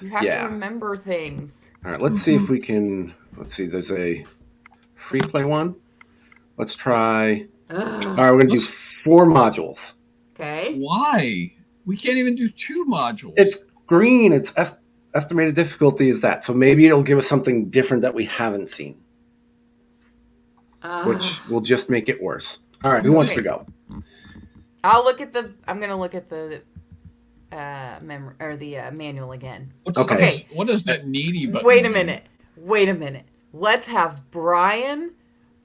You have Yeah. to remember things. All right, let's see if we can. Let's see. There's a free play one. Let's try. All right, we're gonna do 4 modules. Okay. Why? We can't even do 2 modules. It's green. It's estimated difficulty is that. So maybe it'll give us something different that we haven't seen, which will just make it worse. All right, who wants to go? I'm gonna look at the manual again. What is that needy button? Wait a minute. Let's have Brian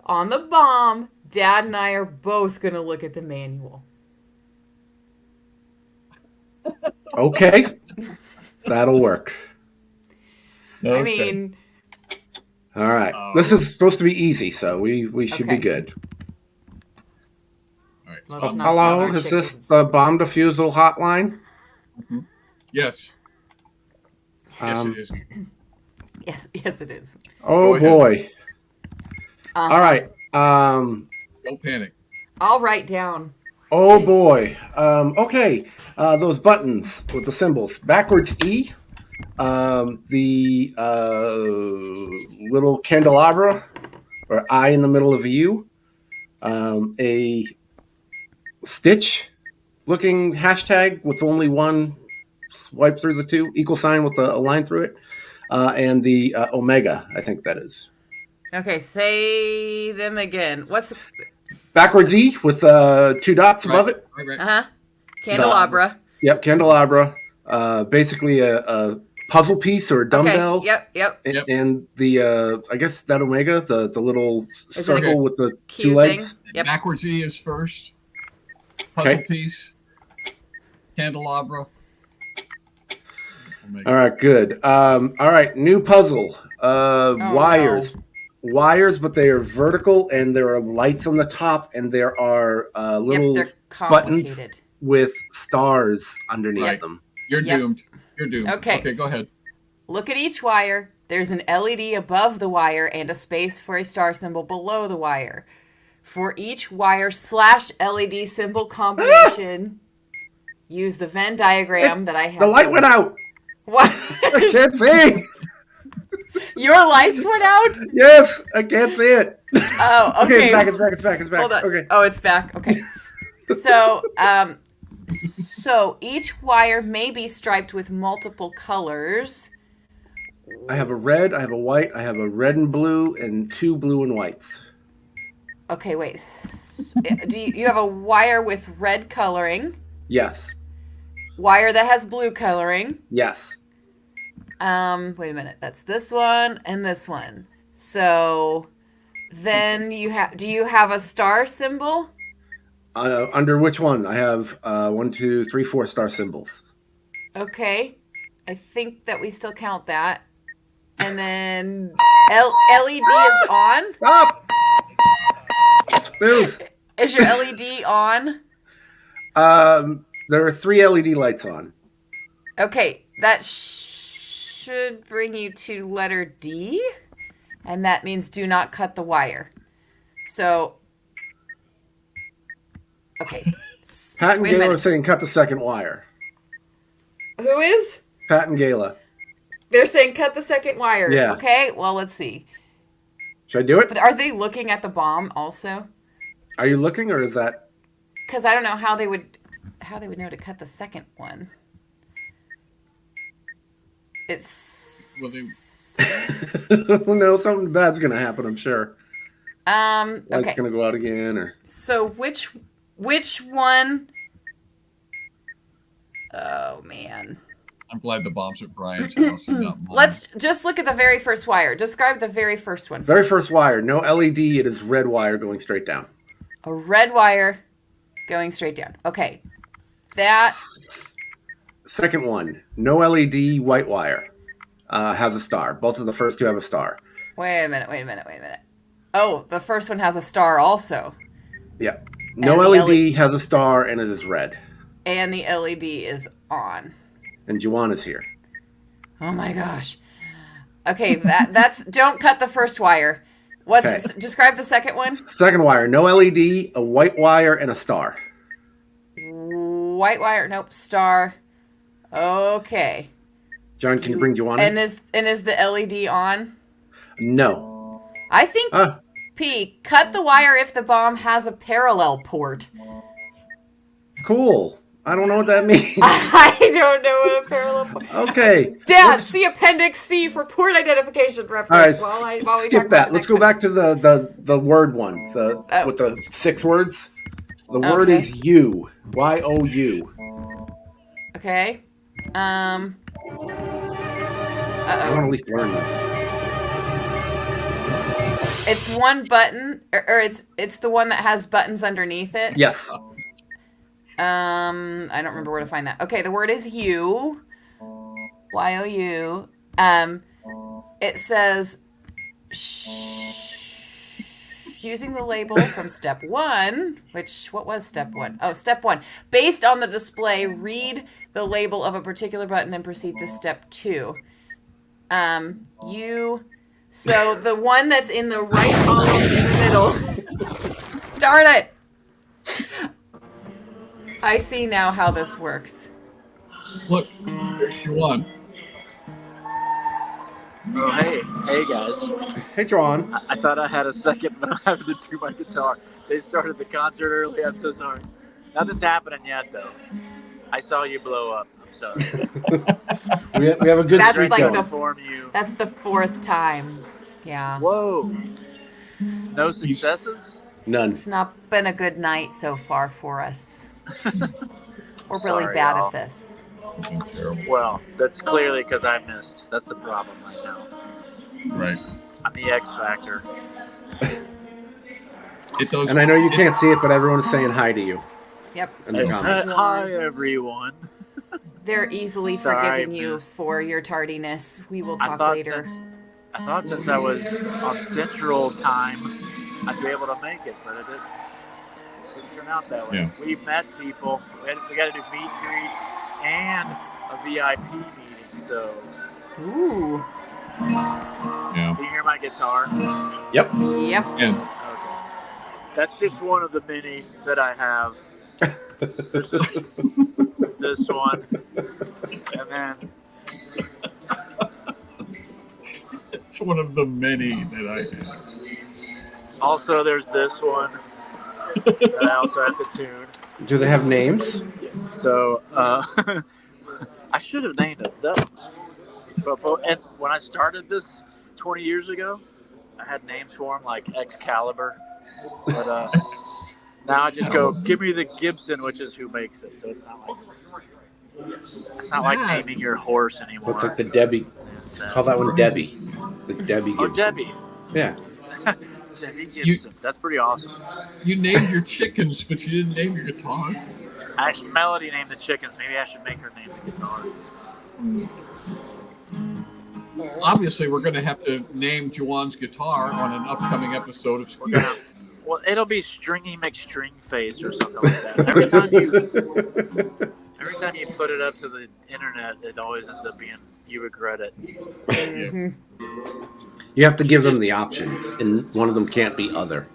on the bomb. Dad and I are both gonna look at the manual. Okay, that'll work. Okay. I mean, All right, this is supposed to be easy, so we should be Okay. good. All right. let's not Hello, count our is this chickens. the bomb defusal hotline? Yes. Yes, Um, it is. Yes, it is. Oh Go boy! All right. Don't panic. I'll write down. Oh boy. Okay. Those buttons with the symbols. Backwards E. The little candelabra or I in the middle of a U. A stitch looking hashtag with only one swipe through the 2, equal sign with a line through it. And the omega, I think that is. Okay, say them again. What's Backwards E with 2 dots above it. Right. candelabra? Yep, candelabra. Basically a puzzle piece or a dumbbell. Okay. Yep. Yep. And the I guess that omega, the little Is it a circle with the Q 2 thing? legs. Yep. Backwards E is first. Puzzle Okay. piece. Candelabra. All right, good. All right, new puzzle. Wires. no. Wires, but they are vertical, and there are lights on the top, and there are little They're buttons complicated. with stars underneath Right. them. You're Yep. doomed. You're doomed. Okay. Okay, go ahead. Look at each wire. There's an LED above the wire and a space for a star symbol below the wire. For each wire / LED symbol combination, use the Venn diagram that I have. The light went out. What? I can't see. Your lights went out? Yes, I can't see it. Oh, Okay, okay. it's back. Hold on. Okay. Oh, it's back. Okay. So each wire may be striped with multiple colors. I have a red, I have a white, I have a red and blue, and 2 blue and whites. Okay, wait. Do you have a wire with red coloring? Yes. Wire that has blue coloring. Yes. Wait a minute. That's this one and this one. So then do you have a star symbol? Under which one? I have 1, 2, 3, 4 star symbols. Okay. I think that we still count that. And then LED is on. Stop! Snooze. Is your LED on? There are 3 LED lights on. Okay, that should bring you to letter D, and that means do not cut the wire. So, okay. Pat and Wait a Gayla minute. are saying cut the second wire. Who is? Pat and Gayla. They're saying cut the second wire. Yeah. Okay, well, let's see. Should I do it? But are they looking at the bomb also? Are you looking, or is that? Because I don't know how they would know to cut the second one. It's No, something bad's gonna happen. I'm sure. Light's okay. gonna go out again, or So which one? Oh man. I'm glad the bomb's at Brian's house and not mine. Let's just look at the very first wire. Describe the very first one. very first wire. No LED. It is red wire going straight down. A red wire going straight down. Okay. That Second one. No LED. White wire. Has a star. Both of the first two have a star. Wait a minute. Oh, the first one has a star also. Yeah. No And the LED has a star, and it is red. And the LED is on. And Juan is here. Oh my gosh. Okay, that's don't cut the first wire. Okay. Describe the second one? Second wire. No LED. A white wire and a star. White wire, nope, star. Okay. John, can you bring Juan in? And is the LED on? No. I think P, cut the wire if the bomb has a parallel port. Cool. I don't know what that means. I don't know what a parallel port. Okay. Dad, see Appendix C for port identification reference. All right. While we skip talk that. about the Let's next go one. back to the word one. With the 6 words. The word Okay. is you. Y-O-U. Okay. I want to at least learn this. It's one button, or it's the one that has buttons underneath it. Yes. I don't remember where to find that. Okay, the word is you. Y-O-U. It says using the label from step 1, what was step 1? Oh, step 1. Based on the display, read the label of a particular button and proceed to step 2. So the one that's in the right column in the middle. Darn it! I see now how this works. Look, there's Juan. Oh, hey guys. Hey, Juan. I thought I had a second, but I'm having to do my guitar. They started the concert early. I'm so sorry. Nothing's happening yet, though. I saw you blow up. I'm sorry. We have a good That's streak like going. Inform you. That's the 4th time. Yeah. Whoa. No successes? None. It's not been a good night so far for us. We're really Sorry, bad y'all. at this. Terrible. Well, that's clearly because I missed. That's the problem right now. Right. I'm the X Factor. It does. And I know you can't see it, but everyone is saying hi to you Yep. in the comments. Hi, everyone. They're easily Sorry, forgiving you miss. for your tardiness. We will I talk thought later. since I was on Central Time, I'd be able to make it, but it didn't turn out that way. Yeah. We met people. We got to do meet and greet and a VIP meeting. So, Ooh. Yeah. can you hear my guitar? Yep. Yep. And Okay. That's just one of the many that I have. There's this one, and then it's one of the many that I have. also there's this one that I also have to tune. Do they have names? So I should have named it that. But and when I started this 20 years ago, I had names for them like Excalibur. But now I just go, give me the Gibson, which is who makes it. So it's not like naming your horse anymore. It's like the Debbie. Call that one Debbie. The Debbie Oh, Gibson. Debbie. Yeah. Debbie Gibson. That's pretty awesome. You named your chickens, but you didn't name your guitar. Actually, Melody named the chickens. Maybe I should make her name the guitar. Obviously, we're going to have to name Juwan's guitar on an upcoming episode of We're gonna, well, it'll be Stringy McString Face or something like that. Every time you put it up to the internet, it always ends up being you regret it. Mhm. You have to give them the options, and one of them can't be other.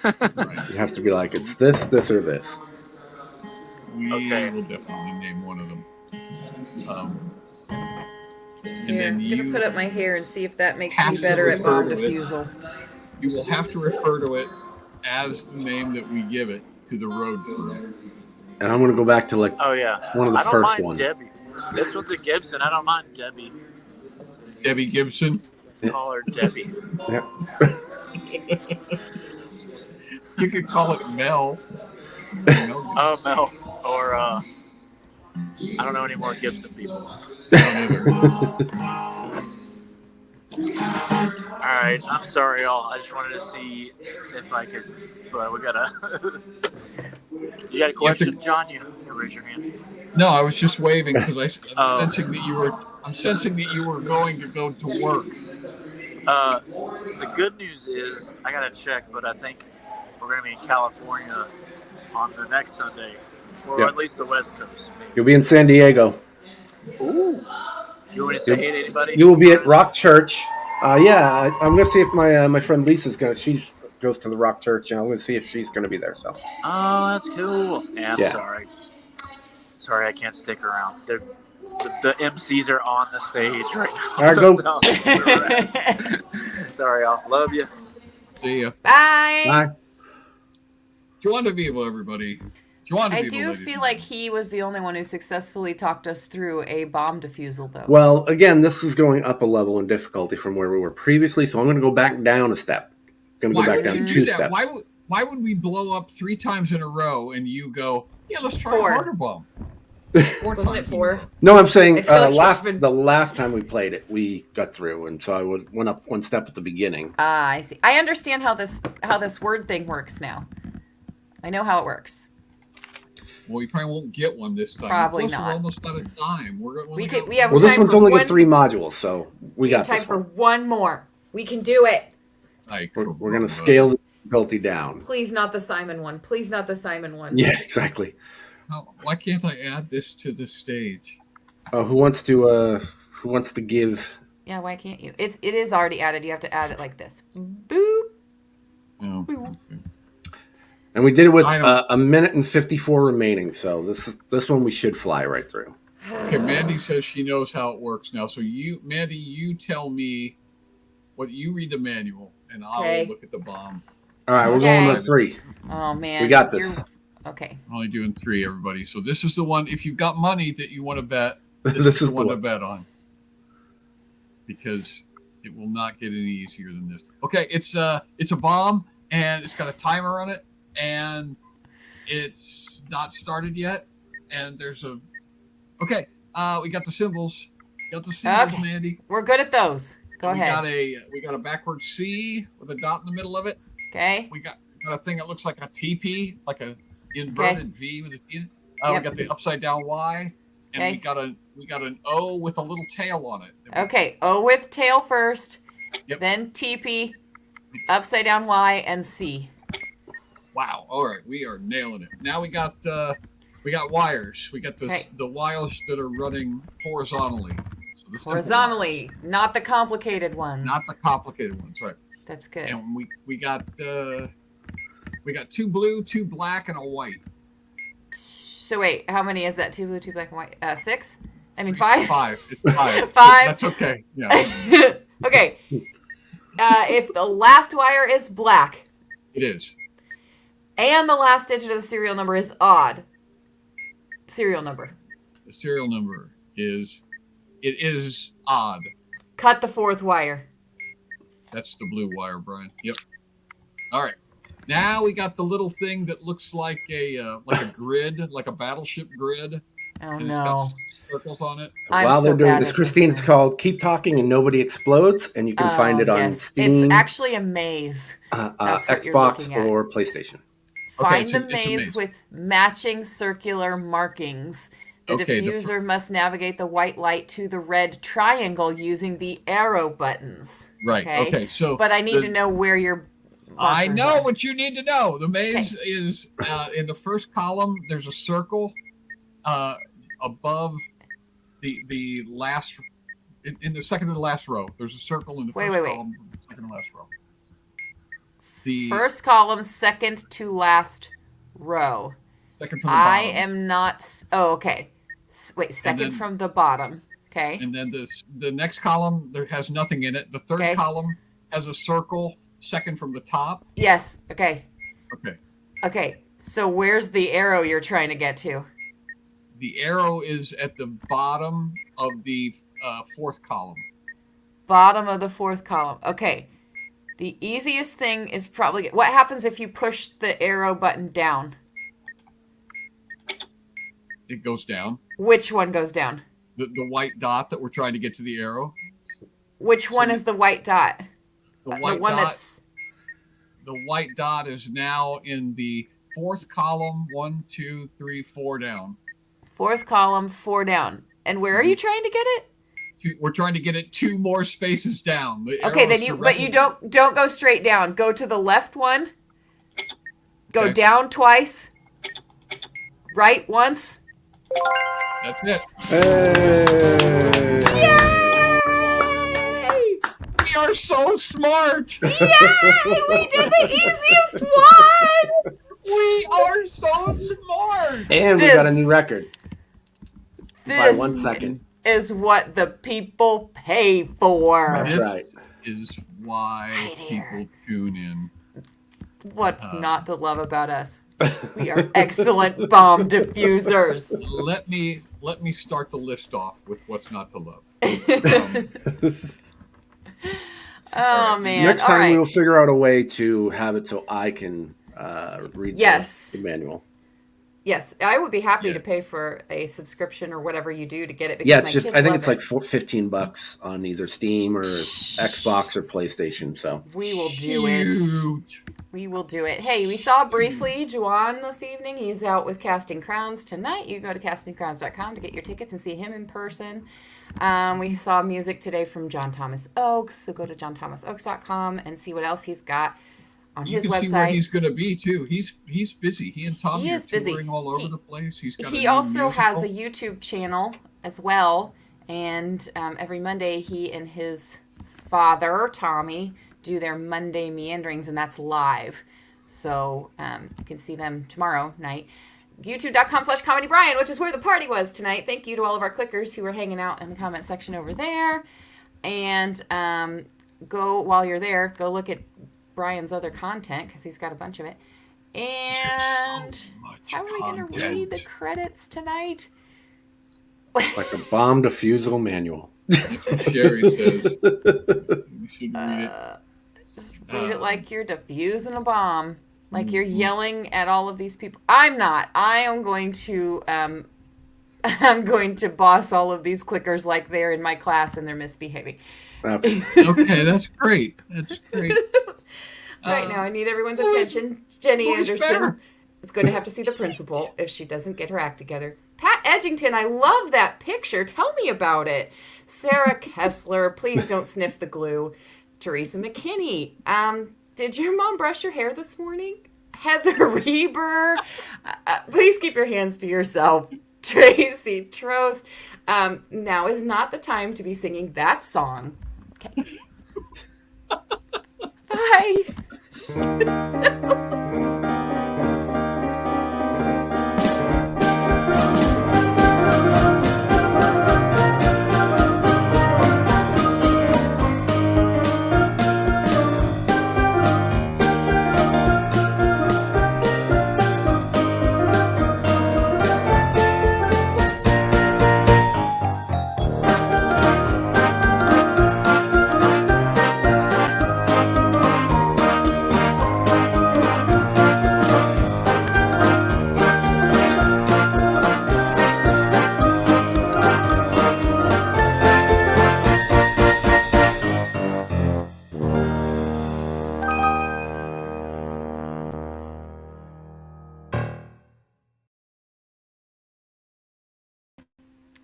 It has to be like, it's this, this, or this. We Okay. will definitely name one of them. And Here, then I'm you gonna put up my hair and see if that makes have me to better at refer bomb to it. defusal. You will have to refer to it as the name that we give it to the road crew. And I'm gonna go back to like Oh yeah. one of the I don't first mind ones. Debbie. This one's a Gibson. I don't mind Debbie. Debbie Gibson. Let's call her Debbie. Yeah. You could call it Mel. Mel Gibson. Oh, Mel. Or, I don't know any more Gibson people. Alright, I'm sorry, y'all. I just wanted to see if I could. But we gotta. You got a question, John? You can raise your hand. No, I was just waving because I'm Oh. sensing that you were. I'm sensing that you were going to go to work. The good news is I gotta check, but I think we're gonna be in California on the next Sunday, or Yep. at least the West Coast. You'll be in San Diego. Ooh. You want me to say hey to anybody? You will be at Rock Church. Yeah, I'm gonna see if my friend Lisa's gonna. She goes to the Rock Church, and I'm gonna see if she's gonna be there. So. Oh, that's cool. Yeah, I'm Yeah. sorry. Sorry, I can't stick around. The MCs are on the stage right now. All right, go. Sorry, y'all. Love you. See ya. Bye. Bye. Juan de Vivo, everybody. Juan de I Vivo, do ladies feel and like gentlemen. he was the only one who successfully talked us through a bomb defusal, though. Well, again, this is going up a level in difficulty from where we were previously, so I'm going to go back down a step. I'm going to Why go back would down you do two that? steps. Why would we blow up 3 times in a row and you go, yeah, let's try 4. a harder bomb? 4 Wasn't times it in a 4? row. No, I'm saying I feel like it's the last time we played it, we got through, and so I went up one step at the beginning. I see. I understand how this word thing works now. I know how it works. Well, you probably won't get one this time. Probably Plus, not. We're almost out of time. We have Well, this time one's for only one, got 3 modules, so we got time this for one. one more. We can do it. We're going to scale the difficulty down. Please not the Simon one. Please not the Simon one. Yeah, exactly. Why can't I add this to the stage? Oh, who wants to give? Yeah, why can't you? It is already added. You have to add it like this. Boop. Oh, Boop. okay. And we did it with I don't- a minute and 54 remaining, so this one we should fly right through. Okay, Mandy says she knows how it works now. So Mandy, you tell me what you read the manual, and I'll Okay. look at the bomb. All right, we're Okay. going with 3. Oh man, We got this. Okay. I'm only doing 3, everybody. So this is the one. If you've got money that you want to bet, this, This is the one to bet on, because it will not get any easier than this. Okay, it's a bomb, and it's got a timer on it, and it's not started yet. And there's a we got the symbols. Got the symbols, Okay. Mandy. We're good at those. Go ahead. We got a backward C with a dot in the middle of it. Okay. We got a thing that looks like a TP, like a inverted V with a T. We Yep. got the upside down Y, and Okay. we got an O with a little tail on it. Okay. O with tail first. Yep. Then TP, upside down Y, and C. Wow! All right, we are nailing it. Now we got wires. We got Okay. the wires that are running horizontally. So the simple Horizontally, wires, not the complicated ones. not the complicated ones, right? That's good. And we got 2 blue, 2 black, and a white. So wait, how many is that? 2 blue, 2 black, and white. 6? I mean 5. 5. It's 5. 5. That's okay. Yeah, Okay. If the last wire is black it is. and the last digit of the serial number is odd, serial number, The serial number is odd. cut the 4th wire. That's the blue wire, Brian. Yep. All right. Now we got the little thing that looks like a grid, like a battleship grid, Oh and it's no. got circles on it. I'm While so they're doing bad this, at Christine, it's thing. called "Keep Talking and Nobody Explodes," and you can find it on yes. Steam, It's actually a maze. That's what you're Xbox, looking at. or PlayStation. Find it's the a maze maze. with matching circular markings. The Okay, the diffuser must navigate the white light to the red triangle using the arrow buttons. Right. Okay. So, But I need to know where your I markers know are. what you need to know. The maze is in the first column. There's a circle above the last. In the second to the last row, there's a circle in the first Wait. column, second to last row. The First column, second to last row. Second from the I bottom. am not. Oh, okay. Wait, second then- from the bottom. Okay. And then the next column there has nothing in it. The third Okay. column has a circle. Second from the top. Yes. Okay. Okay. Okay. So where's the arrow you're trying to get to? The arrow is at the bottom of the fourth column. Bottom of the fourth column. Okay. The easiest thing is probably what happens if you push the arrow button down? It goes down. Which one goes down? The white dot that we're trying to get to the arrow. Which one is the white dot? The white one dot. that's The white dot is now in the fourth column. 1, 2, 3, 4 down. fourth column, 4 down. And where are you trying to get it? We're trying to get it 2 more spaces down. The Okay, arrow then is but you don't go straight down. Go to the left one. Go Okay. down twice. Right once. That's it. Yay! We are so smart. Yay! We did the easiest one. We are so smart. And we got a new record by This 1 second. is what the people pay for. That's This right. is why Right here. people tune in. What's not to love about us? We are excellent bomb diffusers. Let me start the list off with what's not to love. Oh man! Next All time right. we'll figure out a way to have it so I can read Yes. the manual. Yes, I would be happy Yeah. to pay for a subscription or whatever you do to get it. Because Yeah, it's my just kids I think love it's it. like $15 on either Steam or Xbox or PlayStation. So We will do it. Shoot. We will do it. Hey, we saw briefly Juan this evening. He's out with Casting Crowns tonight. You go to castingcrowns.com to get your tickets and see him in person. We saw music today from John Thomas Oakes, so go to johnthomasoakes.com and see what else he's got on You his can see where website. he's going to be too. He's busy. He and Tommy He are is busy. touring all over He- the place. He's got a He new also has a musical. YouTube channel as well, and every Monday he and his father Tommy do their Monday meanderings, and that's live. So you can see them tomorrow night. YouTube.com/Comedy Brian, which is where the party was tonight. Thank you to all of our clickers who were hanging out in the comment section over there. And go while you're there, go look at Brian's other content because he's got a bunch of it. He's got And so much how are we going to content. read the credits tonight? like a bomb defusal manual. Sherry says we should read it. Just read it like you're defusing a bomb, like you're yelling at all of these people. I'm not. I am going to I'm going to boss all of these clickers like they're in my class and they're misbehaving. Okay. Okay, that's great. That's great. Right now, I need everyone's attention. Jenny who's Anderson better? is going to have to see the principal if she doesn't get her act together. Pat Edgington, I love that picture. Tell me about it. Sarah Kessler, please don't sniff the glue. Teresa McKinney, did your mom brush your hair this morning? Heather Reber, please keep your hands to yourself. Tracy Trost, now is not the time to be singing that song. Okay. Bye.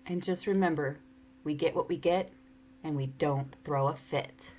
And just remember, we get what we get, and we don't throw a fit.